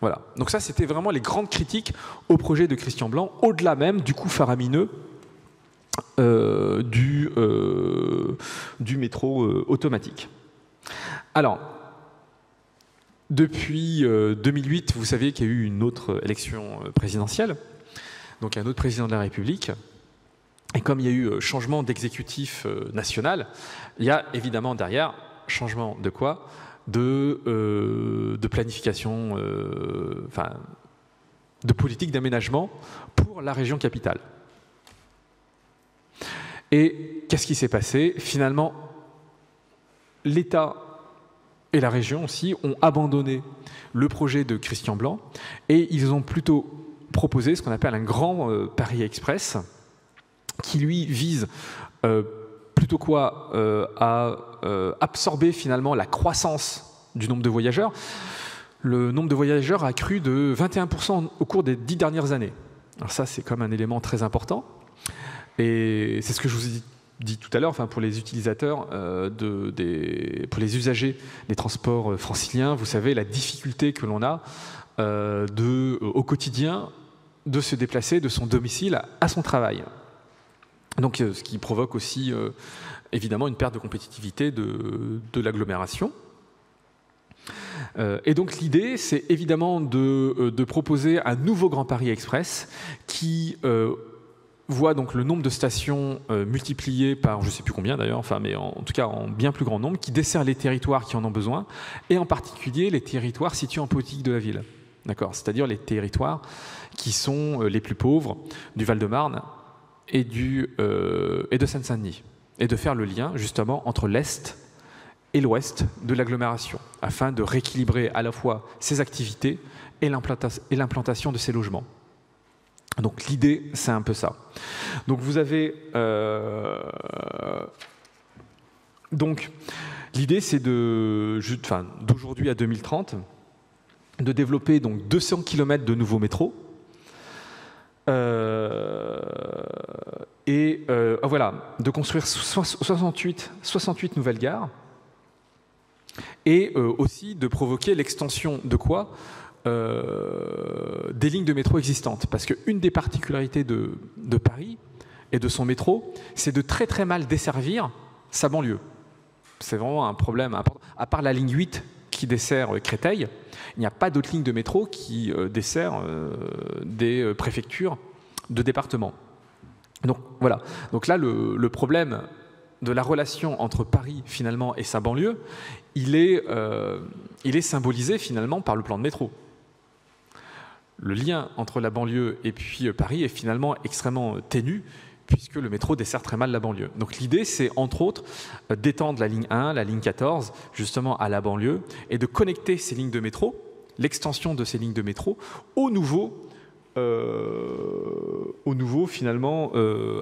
Voilà. Donc ça, c'était vraiment les grandes critiques au projet de Christian Blanc, au-delà même du coût faramineux du métro automatique. Alors, depuis 2008, vous savez qu'il y a eu une autre élection présidentielle, donc un autre président de la République. Et comme il y a eu changement d'exécutif national, il y a évidemment derrière changement de quoi ? De planification, de politique d'aménagement pour la région capitale. Et qu'est-ce qui s'est passé? Finalement, l'État et la région aussi ont abandonné le projet de Christian Blanc et ils ont plutôt proposé ce qu'on appelle un grand Paris Express qui lui vise plutôt quoi à absorber finalement la croissance du nombre de voyageurs. Le nombre de voyageurs a crû de 21% au cours des 10 dernières années. Alors ça, c'est comme un élément très important. Et c'est ce que je vous ai dit tout à l'heure, enfin pour les utilisateurs, pour les usagers des transports franciliens, vous savez la difficulté que l'on a au quotidien de se déplacer de son domicile à son travail. Donc, ce qui provoque aussi évidemment une perte de compétitivité de l'agglomération. Et donc l'idée, c'est évidemment de proposer un nouveau Grand Paris Express qui voit donc le nombre de stations multiplié par, je ne sais plus combien d'ailleurs, enfin, mais en tout cas en bien plus grand nombre, qui dessert les territoires qui en ont besoin, et en particulier les territoires situés en politique de la ville. D'accord, c'est-à-dire les territoires qui sont les plus pauvres du Val-de-Marne et de Seine-Saint-Denis, et de faire le lien justement entre l'Est et l'Ouest de l'agglomération, afin de rééquilibrer à la fois ces activités et l'implantation de ces logements. Donc l'idée, c'est un peu ça. Donc vous avez... donc l'idée, c'est d'aujourd'hui à 2030, de développer donc 200 km de nouveaux métros, voilà, de construire 68 nouvelles gares et aussi de provoquer l'extension de quoi des lignes de métro existantes. Parce qu'une des particularités de Paris et de son métro, c'est de très très mal desservir sa banlieue. C'est vraiment un problème important. À part la ligne 8 qui dessert Créteil, il n'y a pas d'autres lignes de métro qui desserrent des préfectures de départements. Donc voilà. Donc là, le problème de la relation entre Paris finalement et sa banlieue, il est symbolisé finalement par le plan de métro. Le lien entre la banlieue et puis Paris est finalement extrêmement ténu, puisque le métro dessert très mal la banlieue. Donc l'idée, c'est entre autres d'étendre la ligne 1, la ligne 14, justement à la banlieue, et de connecter ces lignes de métro, l'extension de ces lignes de métro, au nouveau finalement,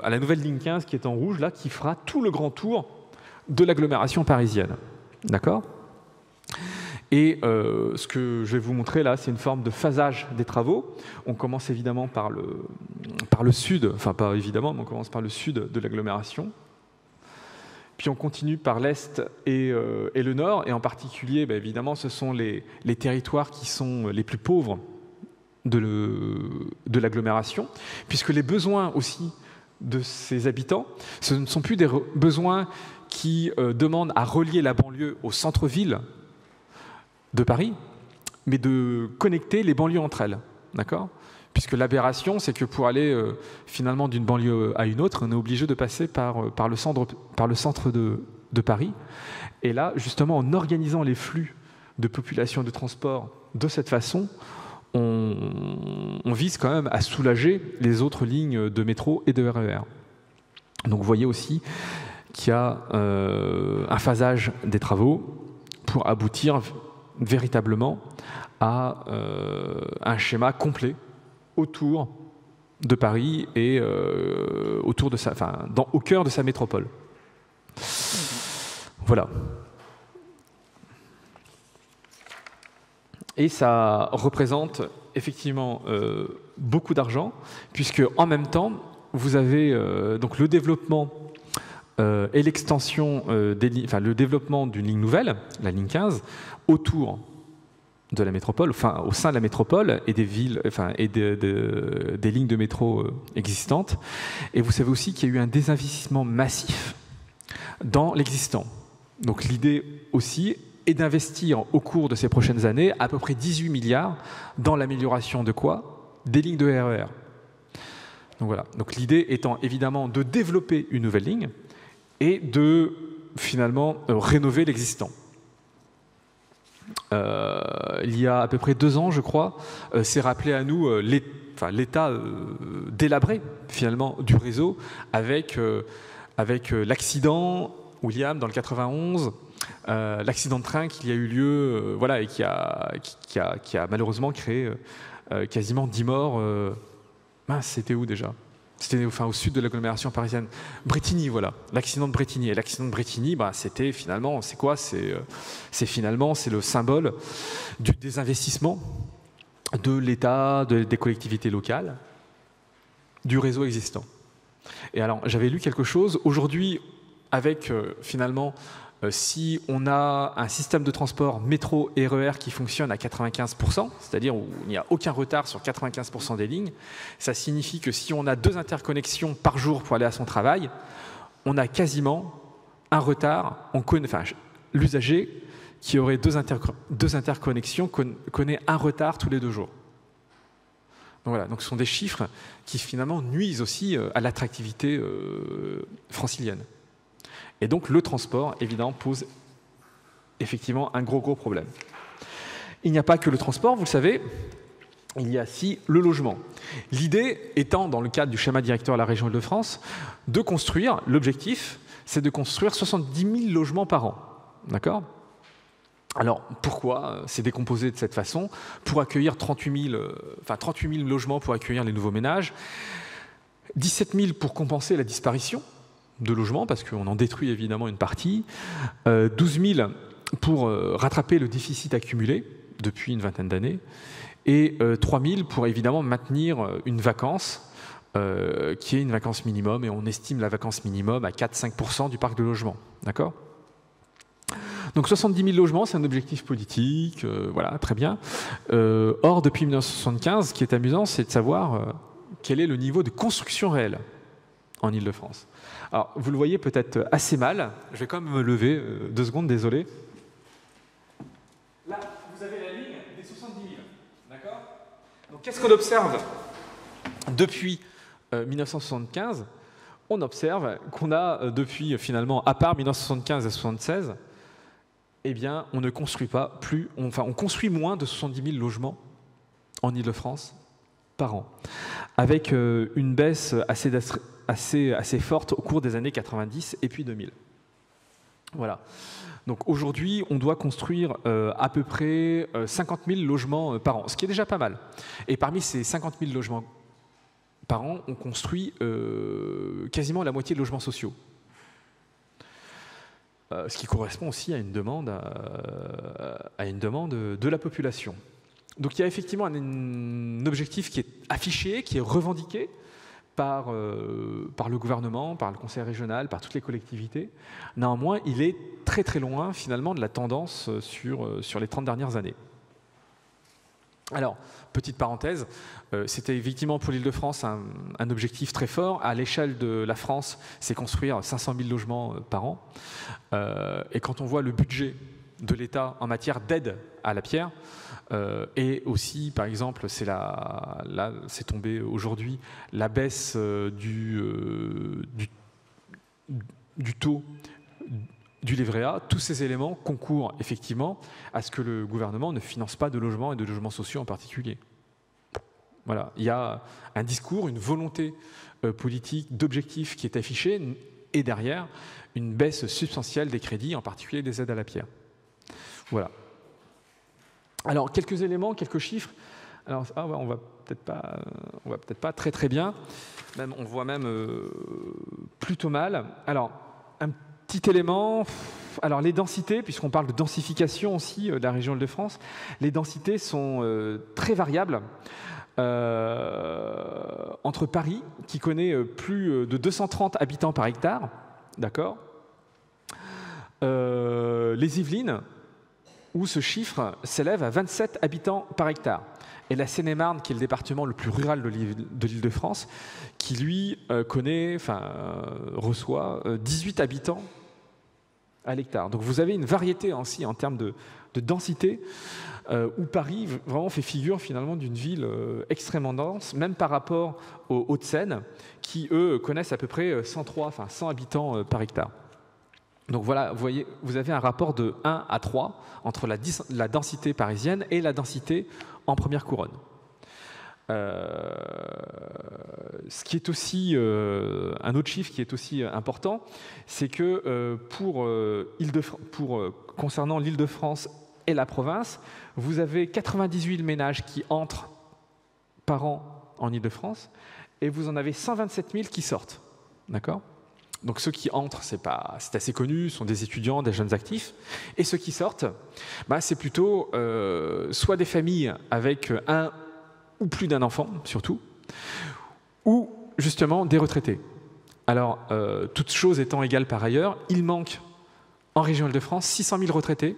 à la nouvelle ligne 15 qui est en rouge, là, qui fera tout le grand tour de l'agglomération parisienne. D'accord ? Et ce que je vais vous montrer là, c'est une forme de phasage des travaux. On commence évidemment par le sud, enfin pas évidemment, mais on commence par le sud de l'agglomération. Puis on continue par l'est et le nord, et en particulier, évidemment, ce sont les territoires qui sont les plus pauvres de l'agglomération, puisque les besoins aussi de ces habitants, ce ne sont plus des besoins qui demandent à relier la banlieue au centre-ville, de Paris, mais de connecter les banlieues entre elles, d'accord? Puisque l'aberration, c'est que pour aller finalement d'une banlieue à une autre, on est obligé de passer par le centre de Paris. Et là, justement, en organisant les flux de population et de transport de cette façon, on vise quand même à soulager les autres lignes de métro et de RER. Donc vous voyez aussi qu'il y a un phasage des travaux pour aboutir véritablement à un schéma complet autour de Paris et autour de au cœur de sa métropole. Voilà. Et ça représente effectivement beaucoup d'argent, puisque en même temps, vous avez donc le développement et l'extension le développement d'une ligne nouvelle, la ligne 15, autour de la métropole, enfin au sein de la métropole et des villes, et des lignes de métro existantes. Et vous savez aussi qu'il y a eu un désinvestissement massif dans l'existant. Donc l'idée aussi est d'investir au cours de ces prochaines années à peu près 18 milliards dans l'amélioration de quoi? Des lignes de RER. Donc voilà. Donc l'idée étant évidemment de développer une nouvelle ligne et de finalement rénover l'existant. Il y a à peu près 2 ans, je crois, s'est rappelé à nous l'état délabré finalement du réseau avec l'accident William dans le 91, l'accident de train qu'il y a eu lieu, voilà, et qui a malheureusement créé quasiment 10 morts. C'était où déjà? C'était au sud de l'agglomération parisienne. Brétigny, voilà, l'accident de Brétigny. Et l'accident de Brétigny, c'était finalement, c'est quoi? C'est le symbole du désinvestissement de l'État, des collectivités locales, du réseau existant. Et alors, j'avais lu quelque chose. Aujourd'hui, avec finalement, si on a un système de transport métro et RER qui fonctionne à 95%, c'est-à-dire où il n'y a aucun retard sur 95% des lignes, ça signifie que si on a 2 interconnexions par jour pour aller à son travail, on a quasiment un retard, l'usager qui aurait 2 interconnexions connaît un retard tous les 2 jours. Donc voilà, donc ce sont des chiffres qui finalement nuisent aussi à l'attractivité francilienne. Et donc le transport, évidemment, pose effectivement un gros problème. Il n'y a pas que le transport, vous le savez, il y a aussi le logement. L'idée étant, dans le cadre du schéma directeur de la région Île-de-France, de construire, l'objectif, c'est de construire 70 000 logements par an. D'accord ? Alors, pourquoi c'est décomposé de cette façon? Pour accueillir 38 000 logements pour accueillir les nouveaux ménages, 17 000 pour compenser la disparition de logements, parce qu'on en détruit évidemment une partie, 12 000 pour rattraper le déficit accumulé depuis une vingtaine d'années, et 3 000 pour évidemment maintenir une vacance, qui est une vacance minimum, et on estime la vacance minimum à 4-5% du parc de logement. D'accord ? Donc 70 000 logements, c'est un objectif politique, voilà, très bien. Or, depuis 1975, ce qui est amusant, c'est de savoir quel est le niveau de construction réelle en Île-de-France. Alors, vous le voyez peut-être assez mal, je vais quand même me lever, 2 secondes, désolé. Là, vous avez la ligne des 70 000, d'accord? Donc, qu'est-ce qu'on observe depuis 1975? On observe qu'on a depuis, finalement, à part 1975 et 1976, eh bien, on ne construit pas plus, on construit moins de 70 000 logements en Île-de-France par an, avec une baisse assez forte au cours des années 90 et puis 2000. Voilà. Donc aujourd'hui, on doit construire à peu près 50 000 logements par an, ce qui est déjà pas mal. Et parmi ces 50 000 logements par an, on construit quasiment la moitié de logements sociaux. Ce qui correspond aussi à une demande de la population. Donc il y a effectivement un objectif qui est affiché, qui est revendiqué par le gouvernement, par le conseil régional, par toutes les collectivités. Néanmoins, il est très loin finalement de la tendance sur les 30 dernières années. Alors, petite parenthèse, c'était effectivement pour l'Île-de-France un objectif très fort. À l'échelle de la France, c'est construire 500 000 logements par an. Et quand on voit le budget de l'État en matière d'aide à la pierre. Et aussi, par exemple, c'est tombé aujourd'hui, la baisse du taux du livret A. Tous ces éléments concourent effectivement à ce que le gouvernement ne finance pas de logements et de logements sociaux en particulier. Voilà, il y a un discours, une volonté politique, d'objectif qui est affichée, et derrière, une baisse substantielle des crédits, en particulier des aides à la pierre. Voilà. Alors, quelques éléments, quelques chiffres. Alors, on va peut-être pas très très bien. Même, on voit même plutôt mal. Alors, un petit élément. Alors, les densités, puisqu'on parle de densification aussi de la région Île-de-France, les densités sont très variables. Entre Paris, qui connaît plus de 230 habitants par hectare, d'accord, les Yvelines, où ce chiffre s'élève à 27 habitants par hectare. Et la Seine-et-Marne, qui est le département le plus rural de l'Île-de-France, qui lui reçoit 18 habitants à l'hectare. Donc vous avez une variété aussi en termes de densité, où Paris vraiment fait figure finalement d'une ville extrêmement dense, même par rapport aux Hauts-de-Seine, qui eux connaissent à peu près 100 habitants par hectare. Donc voilà, vous voyez, vous avez un rapport de 1 à 3 entre la densité parisienne et la densité en première couronne. Ce qui est aussi un autre chiffre qui est aussi important, c'est que concernant l'Île-de-France et la province, vous avez 98 000 ménages qui entrent par an en Île-de-France et vous en avez 127 000 qui sortent. D'accord ? Donc ceux qui entrent, c'est assez connu, sont des étudiants, des jeunes actifs. Et ceux qui sortent, c'est plutôt soit des familles avec un ou plus d'un enfant, surtout, ou justement des retraités. Alors, toutes choses étant égales par ailleurs, il manque en région Île-de-France 600 000 retraités,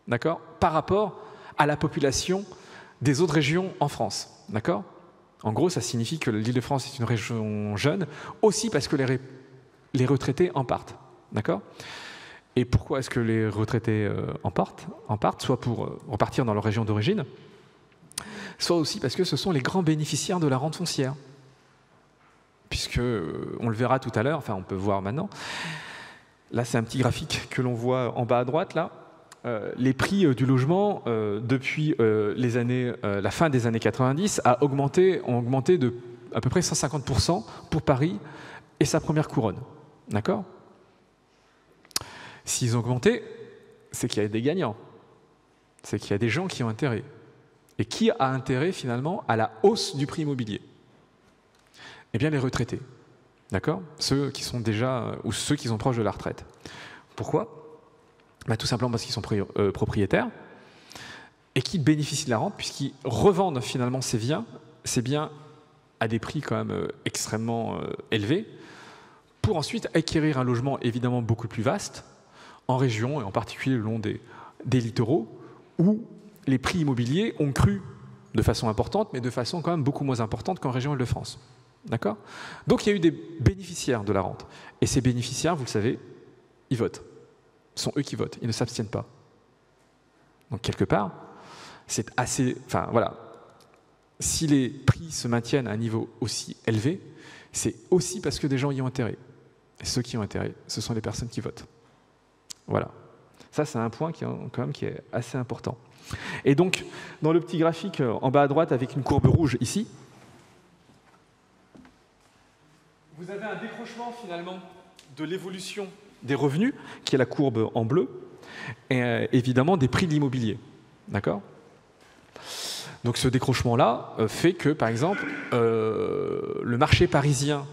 d'accord, par rapport à la population des autres régions en France. D'accord ? En gros, ça signifie que l'Île-de-France est une région jeune, aussi parce que les retraités en partent. D'accord ? Et pourquoi est-ce que les retraités en partent ? Soit pour repartir dans leur région d'origine, soit aussi parce que ce sont les grands bénéficiaires de la rente foncière. Puisque, on le verra tout à l'heure, enfin on peut voir maintenant, là c'est un petit graphique que l'on voit en bas à droite, là, les prix du logement depuis la fin des années 90 ont augmenté de à peu près 150% pour Paris et sa première couronne. D'accord ? S'ils ont augmenté, c'est qu'il y a des gagnants. C'est qu'il y a des gens qui ont intérêt. Et qui a intérêt finalement à la hausse du prix immobilier ? Eh bien les retraités. D'accord ? Ceux qui sont déjà, ou ceux qui sont proches de la retraite. Pourquoi ? Tout simplement parce qu'ils sont propriétaires et qui bénéficient de la rente puisqu'ils revendent finalement ces biens à des prix quand même extrêmement élevés pour ensuite acquérir un logement évidemment beaucoup plus vaste en région et en particulier le long des littoraux où les prix immobiliers ont cru de façon importante mais de façon quand même beaucoup moins importante qu'en région Île-de-France. D'accord ? Donc il y a eu des bénéficiaires de la rente et ces bénéficiaires, vous le savez, ils votent. Ce sont eux qui votent, ils ne s'abstiennent pas. Donc quelque part, c'est assez... Enfin voilà, si les prix se maintiennent à un niveau aussi élevé, c'est aussi parce que des gens y ont intérêt. Et ceux qui ont intérêt, ce sont les personnes qui votent. Voilà. Ça, c'est un point qui est assez important. Et donc, dans le petit graphique en bas à droite, avec une courbe rouge ici, vous avez un décrochement finalement de l'évolution des revenus, qui est la courbe en bleu, et évidemment des prix de l'immobilier. D'accord ? Donc ce décrochement-là fait que, par exemple, le marché parisien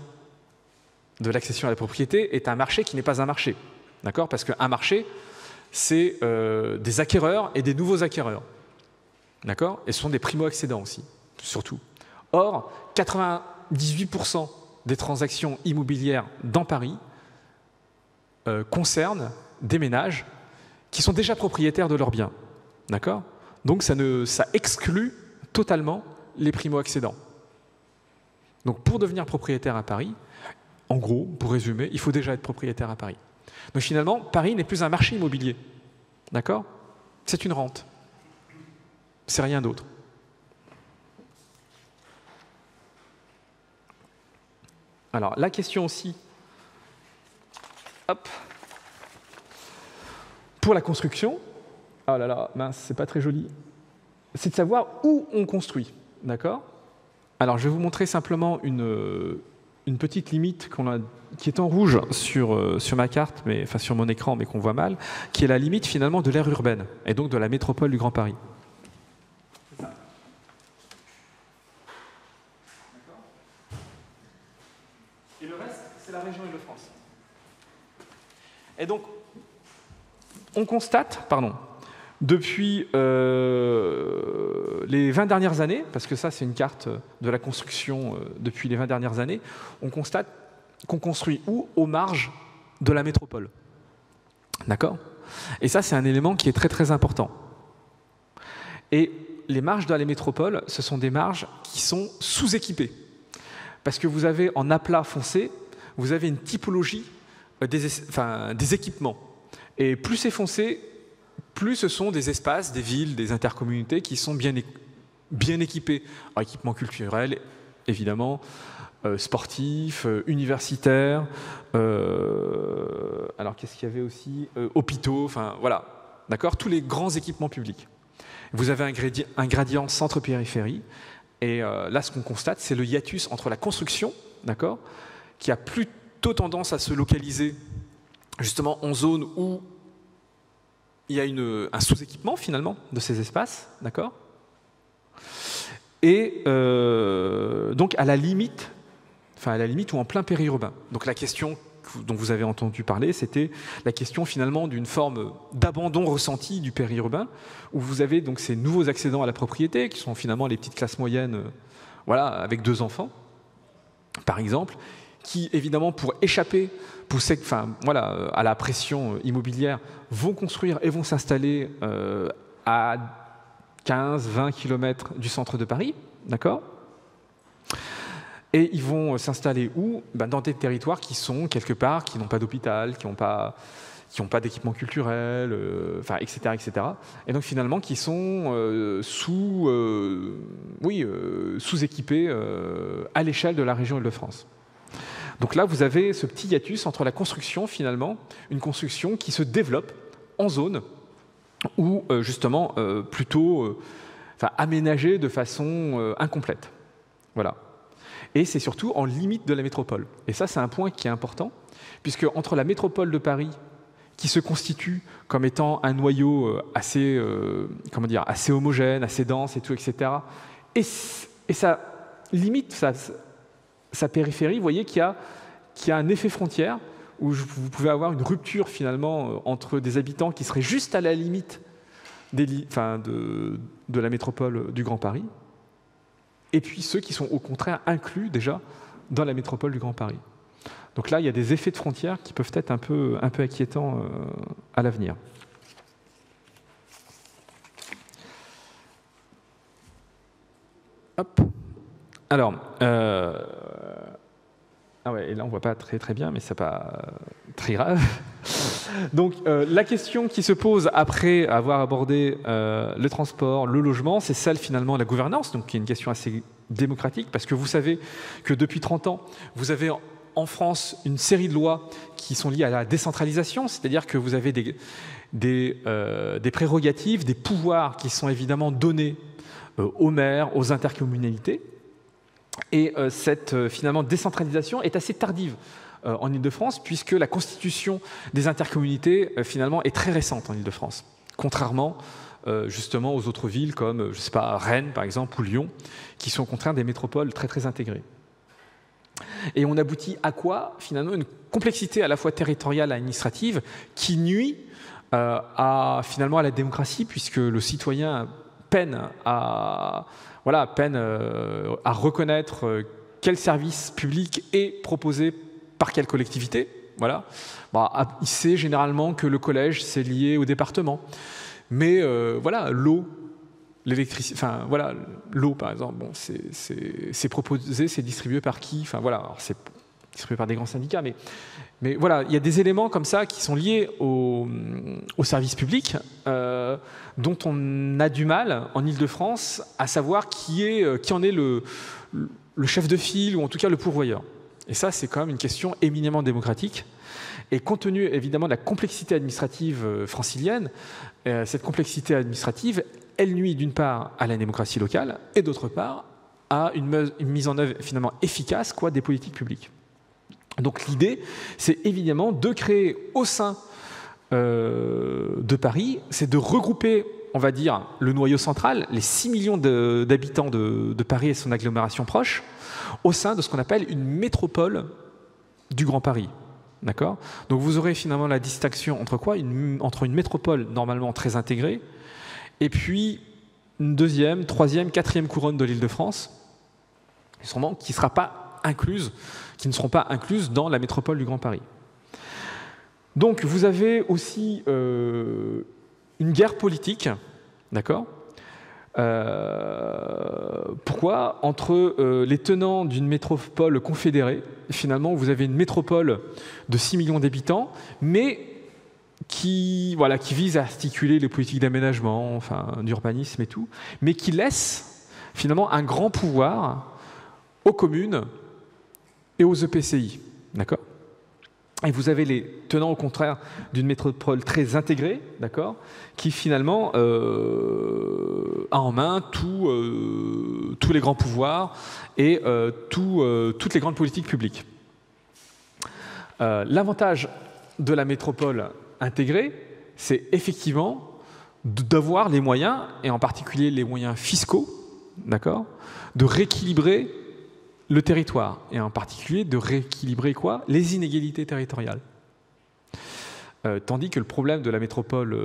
de l'accession à la propriété est un marché qui n'est pas un marché. D'accord ? Parce qu'un marché, c'est des acquéreurs et des nouveaux acquéreurs. D'accord ? Et ce sont des primo-accédants aussi, surtout. Or, 98% des transactions immobilières dans Paris concernent des ménages qui sont déjà propriétaires de leurs biens. D'accord ? Donc ça exclut totalement les primo-accédants. Donc pour devenir propriétaire à Paris, en gros, pour résumer, il faut déjà être propriétaire à Paris. Donc finalement, Paris n'est plus un marché immobilier. D'accord? C'est une rente. C'est rien d'autre. Alors, la question aussi, hop, pour la construction, oh là là, mince, c'est pas très joli, c'est de savoir où on construit, d'accord? Alors, je vais vous montrer simplement une petite limite qui est en rouge sur ma carte, enfin sur mon écran, mais qu'on voit mal, qui est la limite finalement de l'aire urbaine, et donc de la métropole du Grand Paris. Et le reste, c'est la région Île-de-France. Et donc, on constate, depuis les 20 dernières années, parce que ça c'est une carte de la construction depuis les 20 dernières années, on constate qu'on construit où? Aux marges de la métropole. D'accord? Et ça c'est un élément qui est très très important. Et les marges de la métropole, ce sont des marges qui sont sous-équipées. Parce que vous avez en aplat foncé, vous avez une typologie des équipements. Et plus c'est foncé, plus ce sont des espaces, des villes, des intercommunautés qui sont bien équipés. Alors, équipements culturels, évidemment, sportifs, universitaires, alors qu'est-ce qu'il y avait aussi? Hôpitaux, enfin voilà, d'accord? Tous les grands équipements publics. Vous avez un gradient centre-périphérie, et là, ce qu'on constate, c'est le hiatus entre la construction, d'accord, qui a plutôt tendance à se localiser justement en zone où il y a un sous-équipement finalement de ces espaces, d'accord, et donc à la limite ou en plein périurbain. Donc la question dont vous avez entendu parler, c'était la question finalement d'une forme d'abandon ressenti du périurbain, où vous avez donc ces nouveaux accédants à la propriété, qui sont finalement les petites classes moyennes, voilà, avec 2 enfants, par exemple, qui évidemment pour échapper à la pression immobilière, vont construire et vont s'installer à 15-20 km du centre de Paris, d'accord ? Et ils vont s'installer où? Dans des territoires qui sont quelque part, qui n'ont pas d'hôpital, qui n'ont pas d'équipement culturel, etc., etc. Et donc finalement qui sont sous-équipés à l'échelle de la région Île-de-France. Donc là, vous avez ce petit hiatus entre la construction, finalement, une construction qui se développe en zone ou justement aménagée de façon incomplète. Voilà. Et c'est surtout en limite de la métropole. Et ça, c'est un point qui est important, puisque entre la métropole de Paris, qui se constitue comme étant un noyau assez homogène, assez dense, et tout, etc., et ça limite sa périphérie, vous voyez qu'il y a un effet frontière où vous pouvez avoir une rupture finalement entre des habitants qui seraient juste à la limite de la métropole du Grand Paris, et puis ceux qui sont au contraire inclus déjà dans la métropole du Grand Paris. Donc là, il y a des effets de frontière qui peuvent être un peu inquiétants à l'avenir. Hop. Alors, et là on ne voit pas très très bien, mais c'est pas très grave. Donc la question qui se pose après avoir abordé le transport, le logement, c'est celle finalement de la gouvernance, donc qui est une question assez démocratique, parce que vous savez que depuis 30 ans, vous avez en France une série de lois qui sont liées à la décentralisation, c'est-à-dire que vous avez des prérogatives, des pouvoirs qui sont évidemment donnés aux maires, aux intercommunalités. Et cette finalement décentralisation est assez tardive en Île-de-France, puisque la constitution des intercommunalités finalement est très récente en Île-de-France, contrairement justement aux autres villes comme, je sais pas, Rennes par exemple ou Lyon, qui sont au contraire des métropoles très très intégrées. Et on aboutit à quoi? Finalement une complexité à la fois territoriale et administrative qui nuit à la démocratie, puisque le citoyen peine à reconnaître quel service public est proposé par quelle collectivité. Voilà. Il sait généralement que le collège, c'est lié au département. Mais l'eau, l'électricité, l'eau par exemple, c'est proposé, c'est distribué par qui? Alors, distribués par des grands syndicats. Mais voilà, il y a des éléments comme ça qui sont liés au service public dont on a du mal en Île-de-France à savoir qui en est le chef de file ou en tout cas le pourvoyeur. Et ça, c'est quand même une question éminemment démocratique. Et compte tenu évidemment de la complexité administrative francilienne, cette complexité administrative, elle nuit d'une part à la démocratie locale et d'autre part à une mise en œuvre finalement efficace des politiques publiques. Donc l'idée, c'est évidemment de créer au sein de Paris, c'est de regrouper, on va dire, le noyau central, les 6 millions d'habitants de Paris et son agglomération proche, au sein de ce qu'on appelle une métropole du Grand Paris. D'accord ? Donc vous aurez finalement la distinction entre quoi ? Entre une métropole normalement très intégrée et puis une deuxième, troisième, quatrième couronne de l'Île-de-France, sûrement qui ne seront pas incluses dans la métropole du Grand Paris. Donc vous avez aussi une guerre politique, d'accord ? Pourquoi ? Entre les tenants d'une métropole confédérée, finalement vous avez une métropole de 6 millions d'habitants, mais qui vise à articuler les politiques d'aménagement, d'urbanisme et tout, mais qui laisse finalement un grand pouvoir aux communes et aux EPCI, d'accord ? Et vous avez les tenants au contraire d'une métropole très intégrée, d'accord, qui finalement a en main tous les grands pouvoirs et toutes les grandes politiques publiques. L'avantage de la métropole intégrée, c'est effectivement d'avoir les moyens, et en particulier les moyens fiscaux, d'accord, de rééquilibrer le territoire, et en particulier de rééquilibrer quoi ? Les inégalités territoriales. Tandis que le problème de la métropole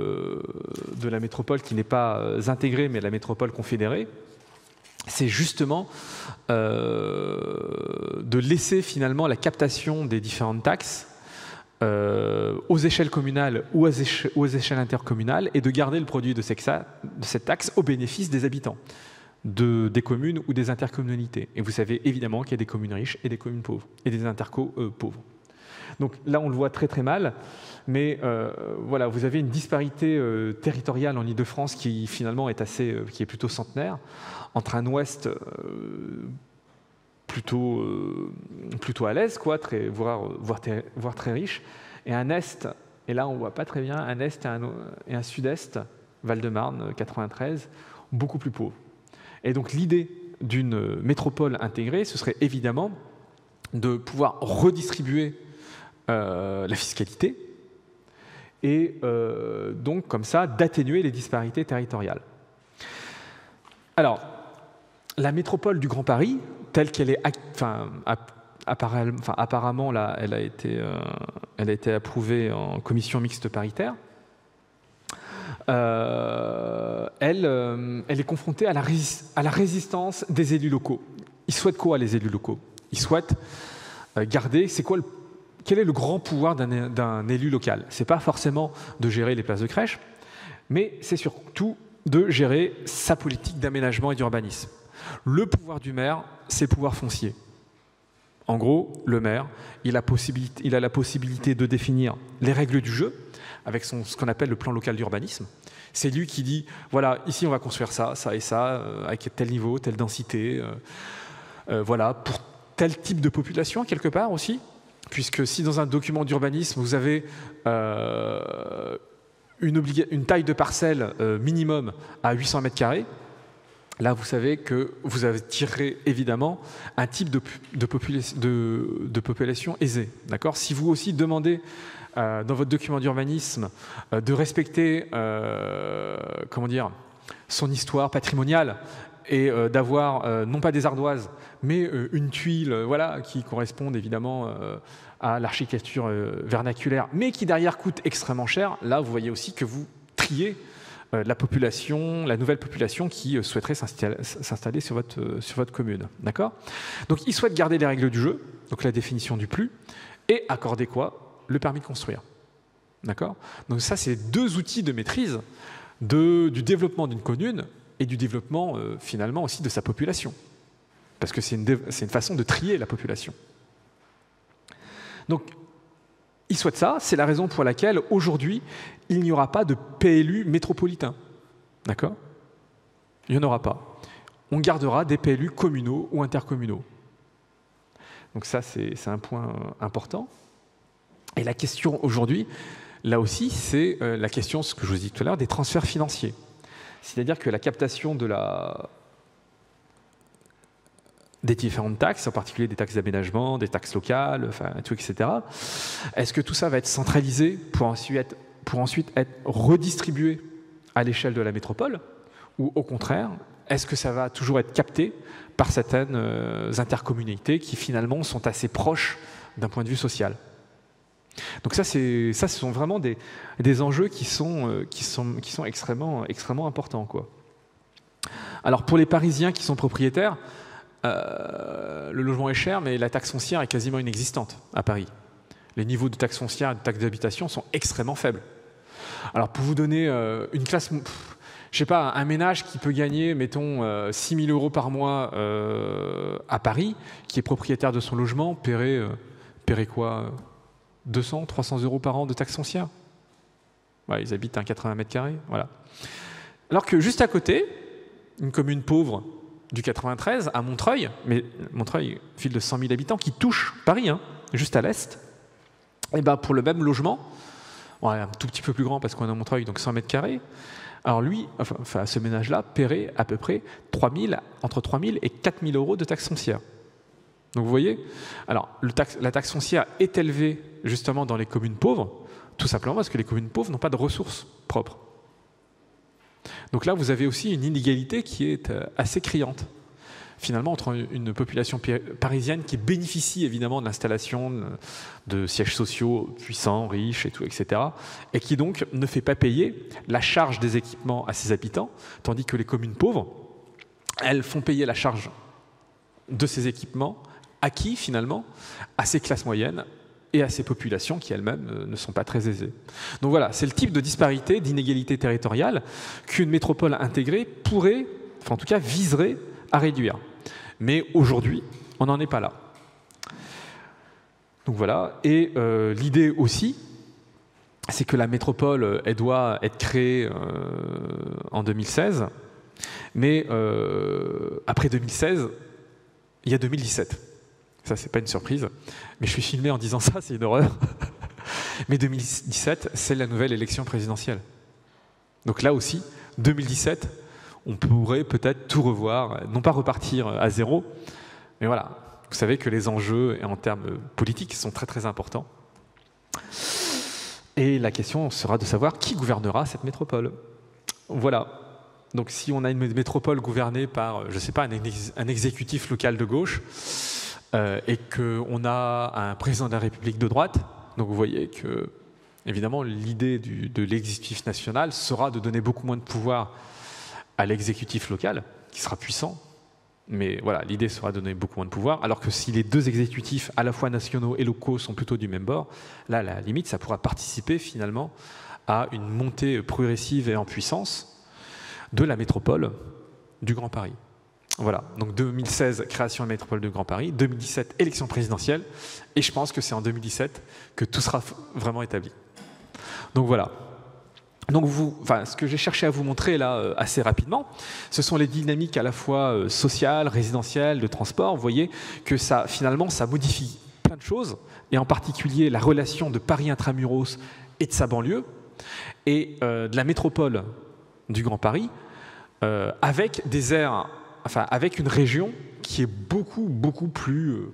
qui n'est pas intégrée, mais la métropole confédérée, c'est justement de laisser finalement la captation des différentes taxes aux échelles communales ou aux échelles intercommunales et de garder le produit de cette taxe au bénéfice des habitants. Des communes ou des intercommunalités. Et vous savez évidemment qu'il y a des communes riches et des communes pauvres, et des intercos pauvres. Donc là, on le voit très très mal, mais voilà, vous avez une disparité territoriale en Île-de-France qui finalement qui est plutôt centenaire, entre un ouest plutôt à l'aise, voire très riche, et un est, et là on ne voit pas très bien, un est et un sud-est, Val-de-Marne, 93, beaucoup plus pauvres. Et donc l'idée d'une métropole intégrée, ce serait évidemment de pouvoir redistribuer la fiscalité et donc comme ça d'atténuer les disparités territoriales. Alors, la métropole du Grand Paris, telle qu'elle est, apparemment là, elle a été approuvée en commission mixte paritaire. Elle est confrontée à la résistance des élus locaux. Ils souhaitent quoi, les élus locaux ? Ils souhaitent garder, quel est le grand pouvoir d'un élu local ? Ce n'est pas forcément de gérer les places de crèche, mais c'est surtout de gérer sa politique d'aménagement et d'urbanisme. Le pouvoir du maire, c'est le pouvoir foncier. En gros, le maire, il a la possibilité de définir les règles du jeu avec ce qu'on appelle le plan local d'urbanisme. C'est lui qui dit, voilà, ici on va construire ça, ça et ça, avec tel niveau, telle densité, voilà, pour tel type de population quelque part aussi, puisque si dans un document d'urbanisme vous avez une taille de parcelle minimum à 800 mètres carrés, là, vous savez que vous avez tiré évidemment un type de population aisée. D'accord ? Si vous aussi demandez dans votre document d'urbanisme de respecter son histoire patrimoniale et d'avoir non pas des ardoises, mais une tuile qui corresponde évidemment à l'architecture vernaculaire, mais qui derrière coûte extrêmement cher, là, vous voyez aussi que vous triez la nouvelle population qui souhaiterait s'installer sur votre commune. D'accord ? Donc, ils souhaitent garder les règles du jeu, donc la définition du plus, et accorder quoi ? Le permis de construire. D'accord ? Donc ça, c'est deux outils de maîtrise du développement d'une commune et du développement, finalement, aussi de sa population. Parce que c'est une façon de trier la population. Donc, ils souhaitent ça, c'est la raison pour laquelle, aujourd'hui, il n'y aura pas de PLU métropolitain. D'accord? Il n'y en aura pas. On gardera des PLU communaux ou intercommunaux. Donc ça, c'est un point important. Et la question aujourd'hui, là aussi, c'est la question, ce que je vous ai dit tout à l'heure, des transferts financiers. C'est-à-dire que la captation des différentes taxes, en particulier des taxes d'aménagement, des taxes locales, enfin, tout, etc. Est-ce que tout ça va être centralisé pour ensuite être redistribué à l'échelle de la métropole? Ou au contraire, est-ce que ça va toujours être capté par certaines intercommunalités qui finalement sont assez proches d'un point de vue social? Donc ça, ce sont vraiment des enjeux qui sont extrêmement importants, quoi. Alors pour les Parisiens qui sont propriétaires, le logement est cher, mais la taxe foncière est quasiment inexistante à Paris. Les niveaux de taxe foncière et de taxe d'habitation sont extrêmement faibles. Alors pour vous donner une classe, je sais pas, un ménage qui peut gagner, mettons, 6 000 € par mois à Paris, qui est propriétaire de son logement, paierait quoi, 200, 300 € par an de taxe foncière. Ouais, ils habitent à 80 mètres carrés, voilà. Alors que juste à côté, une commune pauvre du 93, à Montreuil, mais Montreuil, ville de 100 000 habitants, qui touche Paris, hein, juste à l'est, et ben pour le même logement, ouais, un tout petit peu plus grand parce qu'on est à Montreuil, donc 100 mètres carrés, alors lui, enfin ce ménage-là, paierait à peu près entre 3 000 et 4 000 € de taxe foncière. Donc vous voyez, alors la taxe foncière est élevée justement dans les communes pauvres, tout simplement parce que les communes pauvres n'ont pas de ressources propres. Donc là, vous avez aussi une inégalité qui est assez criante, finalement, entre une population parisienne qui bénéficie évidemment de l'installation de sièges sociaux puissants, riches et tout, etc., et qui donc ne fait pas payer la charge des équipements à ses habitants, tandis que les communes pauvres, elles font payer la charge de ces équipements à qui, finalement? À ces classes moyennes et à ces populations qui elles-mêmes ne sont pas très aisées. Donc voilà, c'est le type de disparité, d'inégalité territoriale qu'une métropole intégrée pourrait, enfin en tout cas viserait à réduire. Mais aujourd'hui, on n'en est pas là. Donc voilà, et l'idée aussi, c'est que la métropole, elle doit être créée en 2016, mais après 2016, il y a 2017. Ça, c'est pas une surprise, mais je suis filmé en disant ça, c'est une horreur. Mais 2017, c'est la nouvelle élection présidentielle. Donc là aussi, 2017, on pourrait peut-être tout revoir, non pas repartir à zéro, mais voilà, vous savez que les enjeux en termes politiques sont très très importants. Et la question sera de savoir qui gouvernera cette métropole. Voilà. Donc si on a une métropole gouvernée par, je ne sais pas, un exécutif local de gauche, et qu'on a un président de la République de droite, donc vous voyez que, évidemment, l'idée de l'exécutif national sera de donner beaucoup moins de pouvoir à l'exécutif local, qui sera puissant, mais voilà, l'idée sera de donner beaucoup moins de pouvoir, alors que si les deux exécutifs, à la fois nationaux et locaux, sont plutôt du même bord, là, à la limite, ça pourra participer finalement à une montée progressive et en puissance de la métropole du Grand Paris. Voilà, donc 2016, création de la métropole du Grand Paris, 2017, élection présidentielle, et je pense que c'est en 2017 que tout sera vraiment établi. Donc voilà. Donc ce que j'ai cherché à vous montrer là assez rapidement, ce sont les dynamiques à la fois sociales, résidentielles, de transport. Vous voyez que ça, finalement, ça modifie plein de choses, et en particulier la relation de Paris intramuros et de sa banlieue, et de la métropole du Grand Paris, avec des aires, enfin avec une région qui est beaucoup plus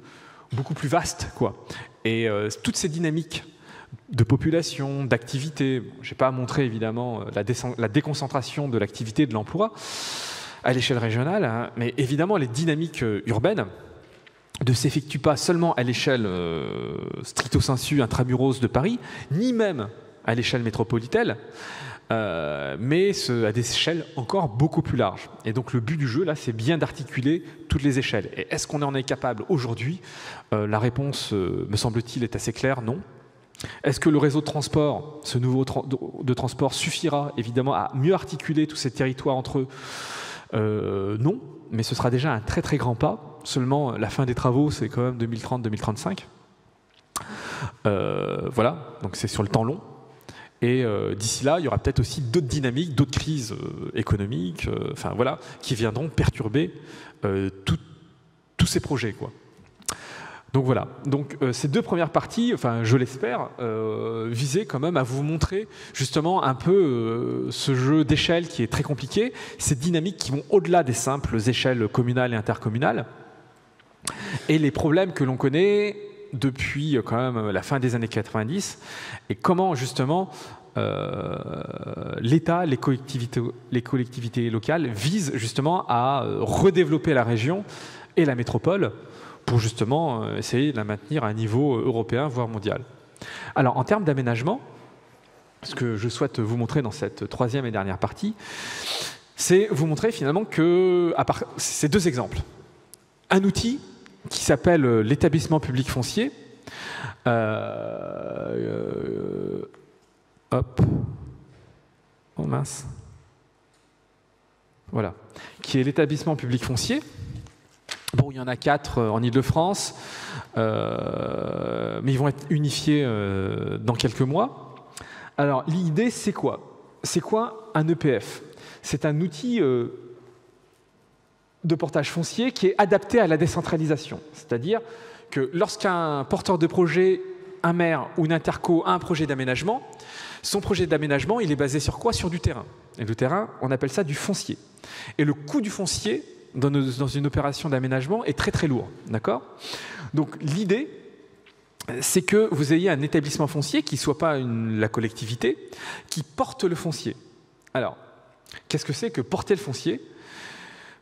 vaste, quoi. Et toutes ces dynamiques de population, d'activité, je n'ai pas à montrer évidemment la déconcentration de l'activité de l'emploi à l'échelle régionale, hein, mais évidemment les dynamiques urbaines ne s'effectuent pas seulement à l'échelle stricto sensu intramuros de Paris, ni même à l'échelle métropolitaine, mais à des échelles encore beaucoup plus larges. Et donc le but du jeu, là, c'est bien d'articuler toutes les échelles. Et est-ce qu'on en est capable aujourd'hui? La réponse, me semble-t-il, est assez claire, non. Est-ce que le réseau de transport, ce nouveau de transport, suffira évidemment à mieux articuler tous ces territoires entre eux? Non, mais ce sera déjà un très très grand pas. Seulement, la fin des travaux, c'est quand même 2030-2035. Voilà, donc c'est sur le temps long. Et d'ici là, il y aura peut-être aussi d'autres dynamiques, d'autres crises économiques, enfin voilà, qui viendront perturber tous ces projets, quoi. Donc voilà. Donc ces deux premières parties, enfin je l'espère, visaient quand même à vous montrer justement un peu ce jeu d'échelle qui est très compliqué, ces dynamiques qui vont au-delà des simples échelles communales et intercommunales, et les problèmes que l'on connaît depuis quand même la fin des années 90, et comment justement l'État, les collectivités locales visent justement à redévelopper la région et la métropole pour justement essayer de la maintenir à un niveau européen, voire mondial. Alors en termes d'aménagement, ce que je souhaite vous montrer dans cette troisième et dernière partie, c'est vous montrer finalement que, c'est deux exemples. Un outil qui s'appelle l'établissement public foncier. Hop. Oh mince. Voilà. Qui est l'établissement public foncier. Bon, il y en a 4 en Ile-de-France, mais ils vont être unifiés dans quelques mois. Alors, l'idée, c'est quoi? C'est quoi un EPF? C'est un outil de portage foncier qui est adapté à la décentralisation. C'est-à-dire que lorsqu'un porteur de projet, un maire ou une interco a un projet d'aménagement, son projet d'aménagement, il est basé sur quoi? Sur du terrain. Et le terrain, on appelle ça du foncier. Et le coût du foncier, dans une opération d'aménagement, est très très lourd. D'accord? Donc l'idée, c'est que vous ayez un établissement foncier qui ne soit pas la collectivité, qui porte le foncier. Alors, qu'est-ce que c'est que porter le foncier?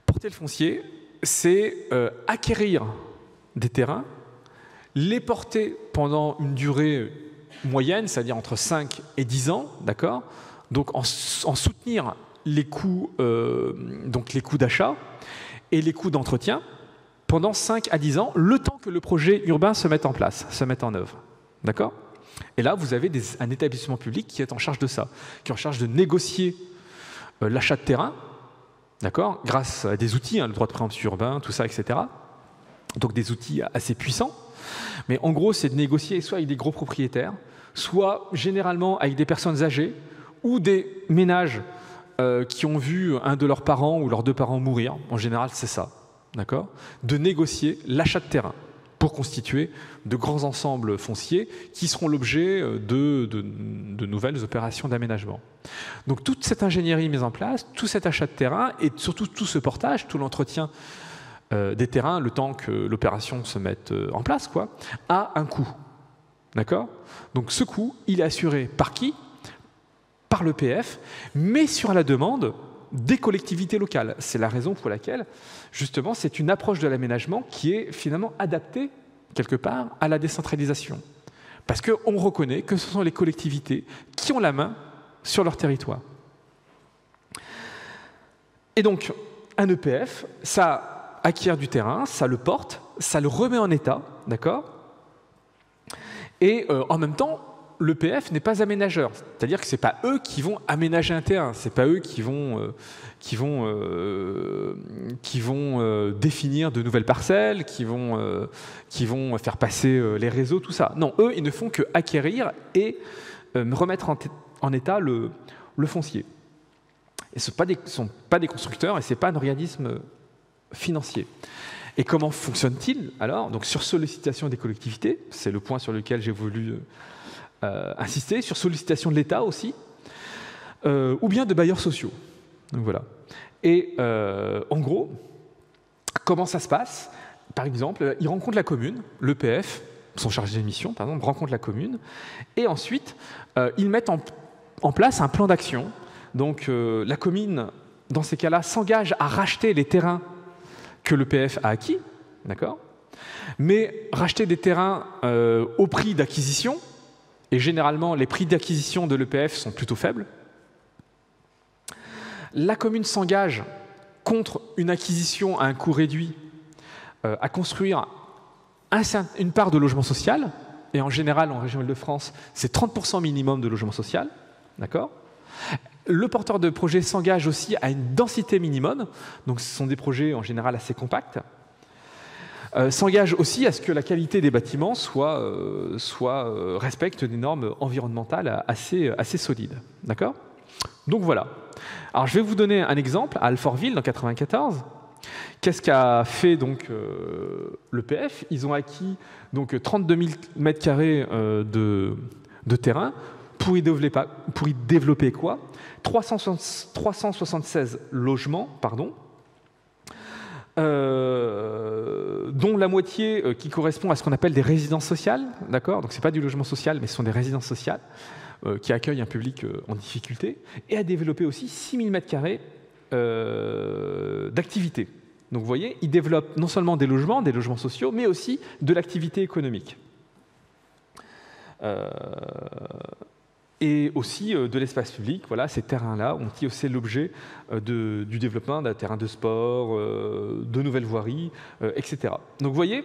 Porter le foncier, c'est acquérir des terrains, les porter pendant une durée moyenne, c'est-à-dire entre 5 et 10 ans, d'accord? Donc en soutenir les coûts, d'achat et les coûts d'entretien pendant 5 à 10 ans, le temps que le projet urbain se mette en place, se mette en œuvre. D'accord? Et là, vous avez un établissement public qui est en charge de ça, qui est en charge de négocier l'achat de terrain, d'accord, grâce à des outils, le droit de préemption urbain, tout ça, etc. Donc des outils assez puissants. Mais en gros, c'est de négocier soit avec des gros propriétaires, soit généralement avec des personnes âgées ou des ménages qui ont vu un de leurs parents ou leurs deux parents mourir. En général, c'est ça. D'accord ? De négocier l'achat de terrain pour constituer de grands ensembles fonciers qui seront l'objet de nouvelles opérations d'aménagement. Donc toute cette ingénierie mise en place, tout cet achat de terrain et surtout tout ce portage, tout l'entretien des terrains, le temps que l'opération se mette en place, quoi, a un coût. D'accord ? Donc ce coût, il est assuré par qui ? Par l'EPF, mais sur la demande des collectivités locales. C'est la raison pour laquelle, justement, c'est une approche de l'aménagement qui est finalement adaptée, quelque part, à la décentralisation. Parce qu'on reconnaît que ce sont les collectivités qui ont la main sur leur territoire. Et donc, un EPF, ça acquiert du terrain, ça le porte, ça le remet en état, d'accord ? Et en même temps, l'EPF n'est pas aménageur, c'est-à-dire que ce n'est pas eux qui vont aménager un terrain, ce n'est pas eux qui vont définir de nouvelles parcelles, qui vont faire passer les réseaux, tout ça. Non, eux, ils ne font que acquérir et remettre en état le foncier. Et ce ne sont pas des constructeurs et ce n'est pas un organisme financier. Et comment fonctionne-t-il alors? Donc sur sollicitation des collectivités, c'est le point sur lequel j'ai voulu insister, sur sollicitation de l'État aussi, ou bien de bailleurs sociaux. Donc voilà. Et en gros, comment ça se passe? Par exemple, ils rencontrent la commune, l'EPF, son chargé de mission, par exemple, rencontre la commune, et ensuite, ils mettent en place un plan d'action. Donc la commune, dans ces cas-là, s'engage à racheter les terrains que l'EPF a acquis, d'accord ? Mais racheter des terrains au prix d'acquisition, et généralement les prix d'acquisition de l'EPF sont plutôt faibles. La commune s'engage contre une acquisition à un coût réduit à construire une part de logement social, et en général en région Île-de-France, c'est 30% minimum de logement social, d'accord ? Le porteur de projet s'engage aussi à une densité minimum, donc ce sont des projets en général assez compacts. s'engage aussi à ce que la qualité des bâtiments respecte des normes environnementales assez solides. D'accord ? Donc voilà. Alors je vais vous donner un exemple à Alfortville, dans 1994. Qu'est-ce qu'a fait donc l'EPF ? Ils ont acquis donc 32 000 m² de terrain pour y développer quoi ? 376 logements, dont la moitié qui correspond à ce qu'on appelle des résidences sociales, d'accord ? Donc c'est pas du logement social, mais ce sont des résidences sociales qui accueillent un public en difficulté, et à développer aussi 6 000 m² d'activité. Donc vous voyez, ils développent non seulement des logements sociaux, mais aussi de l'activité économique. Et aussi de l'espace public. Voilà, ces terrains-là ont aussi l'objet du développement d'un terrain de sport, de nouvelles voiries, etc. Donc vous voyez,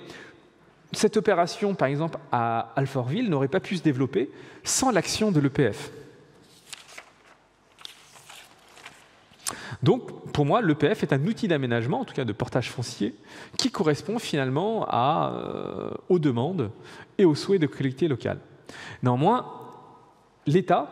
cette opération, par exemple, à Alfortville, n'aurait pas pu se développer sans l'action de l'EPF. Donc, pour moi, l'EPF est un outil d'aménagement, en tout cas de portage foncier, qui correspond finalement aux demandes et aux souhaits de collectivités locales. Néanmoins, l'État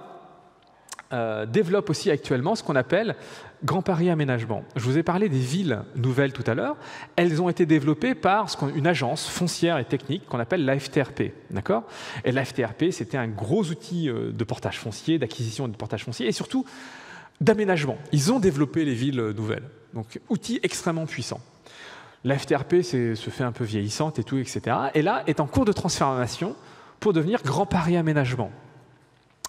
développe aussi actuellement ce qu'on appelle Grand Paris Aménagement. Je vous ai parlé des villes nouvelles tout à l'heure. Elles ont été développées par une agence foncière et technique qu'on appelle l'AFTRP. D'accord ? Et l'AFTRP, c'était un gros outil de portage foncier, d'acquisition de portage foncier et surtout d'aménagement. Ils ont développé les villes nouvelles. Donc, outil extrêmement puissant. L'AFTRP se fait un peu vieillissante et tout, etc. Et là, est en cours de transformation pour devenir Grand Paris Aménagement.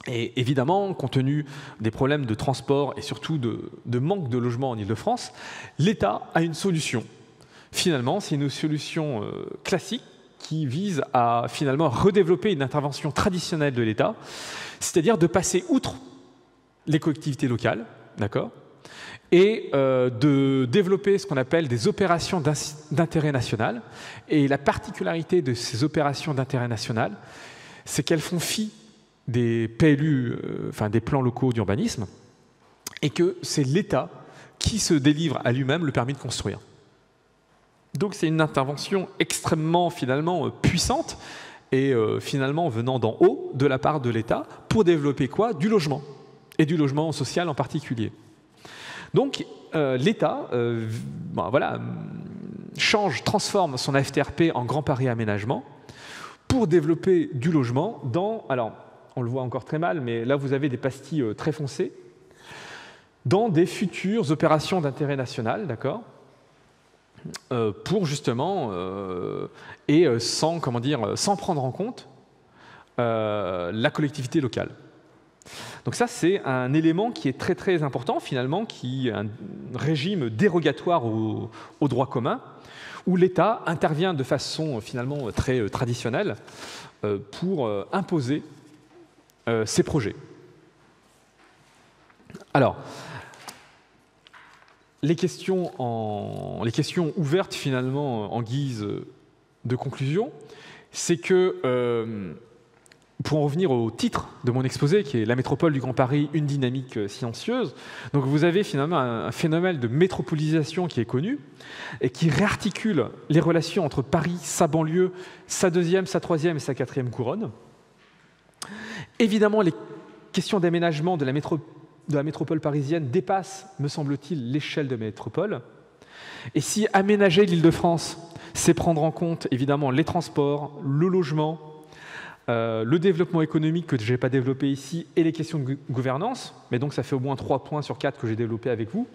Et évidemment, compte tenu des problèmes de transport et surtout de manque de logements en Ile-de-France, l'État a une solution. Finalement, c'est une solution classique qui vise à finalement redévelopper une intervention traditionnelle de l'État, c'est-à-dire de passer outre les collectivités locales, d'accord, et de développer ce qu'on appelle des opérations d'intérêt national. Et la particularité de ces opérations d'intérêt national, c'est qu'elles font fi des PLU, des plans locaux d'urbanisme, et que c'est l'État qui se délivre à lui-même le permis de construire. Donc c'est une intervention extrêmement finalement puissante et finalement venant d'en haut de la part de l'État pour développer quoi ? Du logement, et du logement social en particulier. Donc l'État transforme son AFTRP en Grand Paris Aménagement pour développer du logement alors on le voit encore très mal, mais là vous avez des pastilles très foncées, dans des futures opérations d'intérêt national, d'accord, pour justement, sans prendre en compte la collectivité locale. Donc ça, c'est un élément qui est très très important finalement, qui est un régime dérogatoire au droit commun, où l'État intervient de façon finalement très traditionnelle pour imposer ces projets. Alors, les questions ouvertes finalement en guise de conclusion, c'est que, pour en revenir au titre de mon exposé, qui est « La métropole du Grand Paris, une dynamique silencieuse », donc vous avez finalement un phénomène de métropolisation qui est connu et qui réarticule les relations entre Paris, sa banlieue, sa deuxième, sa troisième et sa quatrième couronne. Évidemment, les questions d'aménagement de la métropole parisienne dépassent, me semble-t-il, l'échelle de métropole. Et si aménager l'Île-de-France, c'est prendre en compte évidemment les transports, le logement, le développement économique que je n'ai pas développé ici et les questions de gouvernance, mais donc ça fait au moins 3 points sur 4 que j'ai développés avec vous.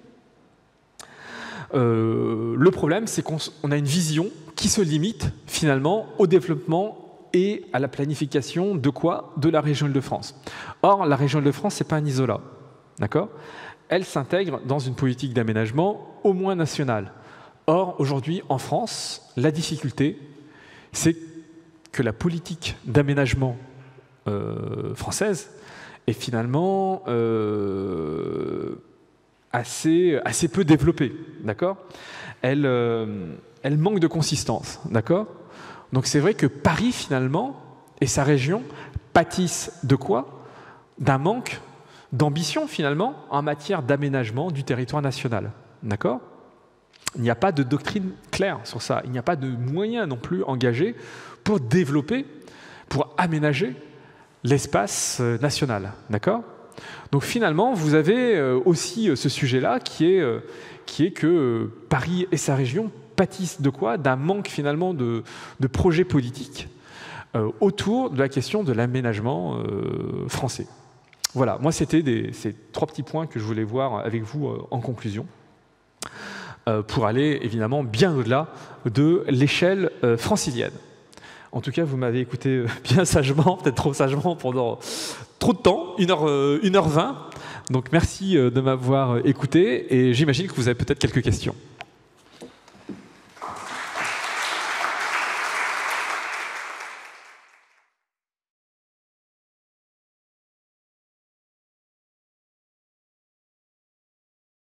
Le problème, c'est qu'on a une vision qui se limite finalement au développement et à la planification de quoi ? De la région Île-de-France. Or, la région Île-de-France, ce n'est pas un isolat, d'accord ? Elle s'intègre dans une politique d'aménagement au moins nationale. Or, aujourd'hui, en France, la difficulté, c'est que la politique d'aménagement française est finalement assez peu développée, d'accord ? Elle manque de consistance, d'accord ? Donc c'est vrai que Paris, finalement, et sa région pâtissent de quoi ? D'un manque d'ambition, finalement, en matière d'aménagement du territoire national. D'accord ? Il n'y a pas de doctrine claire sur ça. Il n'y a pas de moyens non plus engagés pour développer, pour aménager l'espace national. D'accord ? Donc finalement, vous avez aussi ce sujet-là qui est que Paris et sa région pâtissent de quoi? D'un manque finalement de projets politiques autour de la question de l'aménagement français. Voilà, moi c'était ces 3 petits points que je voulais voir avec vous en conclusion, pour aller évidemment bien au-delà de l'échelle francilienne. En tout cas, vous m'avez écouté bien sagement, peut-être trop sagement pendant trop de temps, 1h20. Donc merci de m'avoir écouté et j'imagine que vous avez peut-être quelques questions.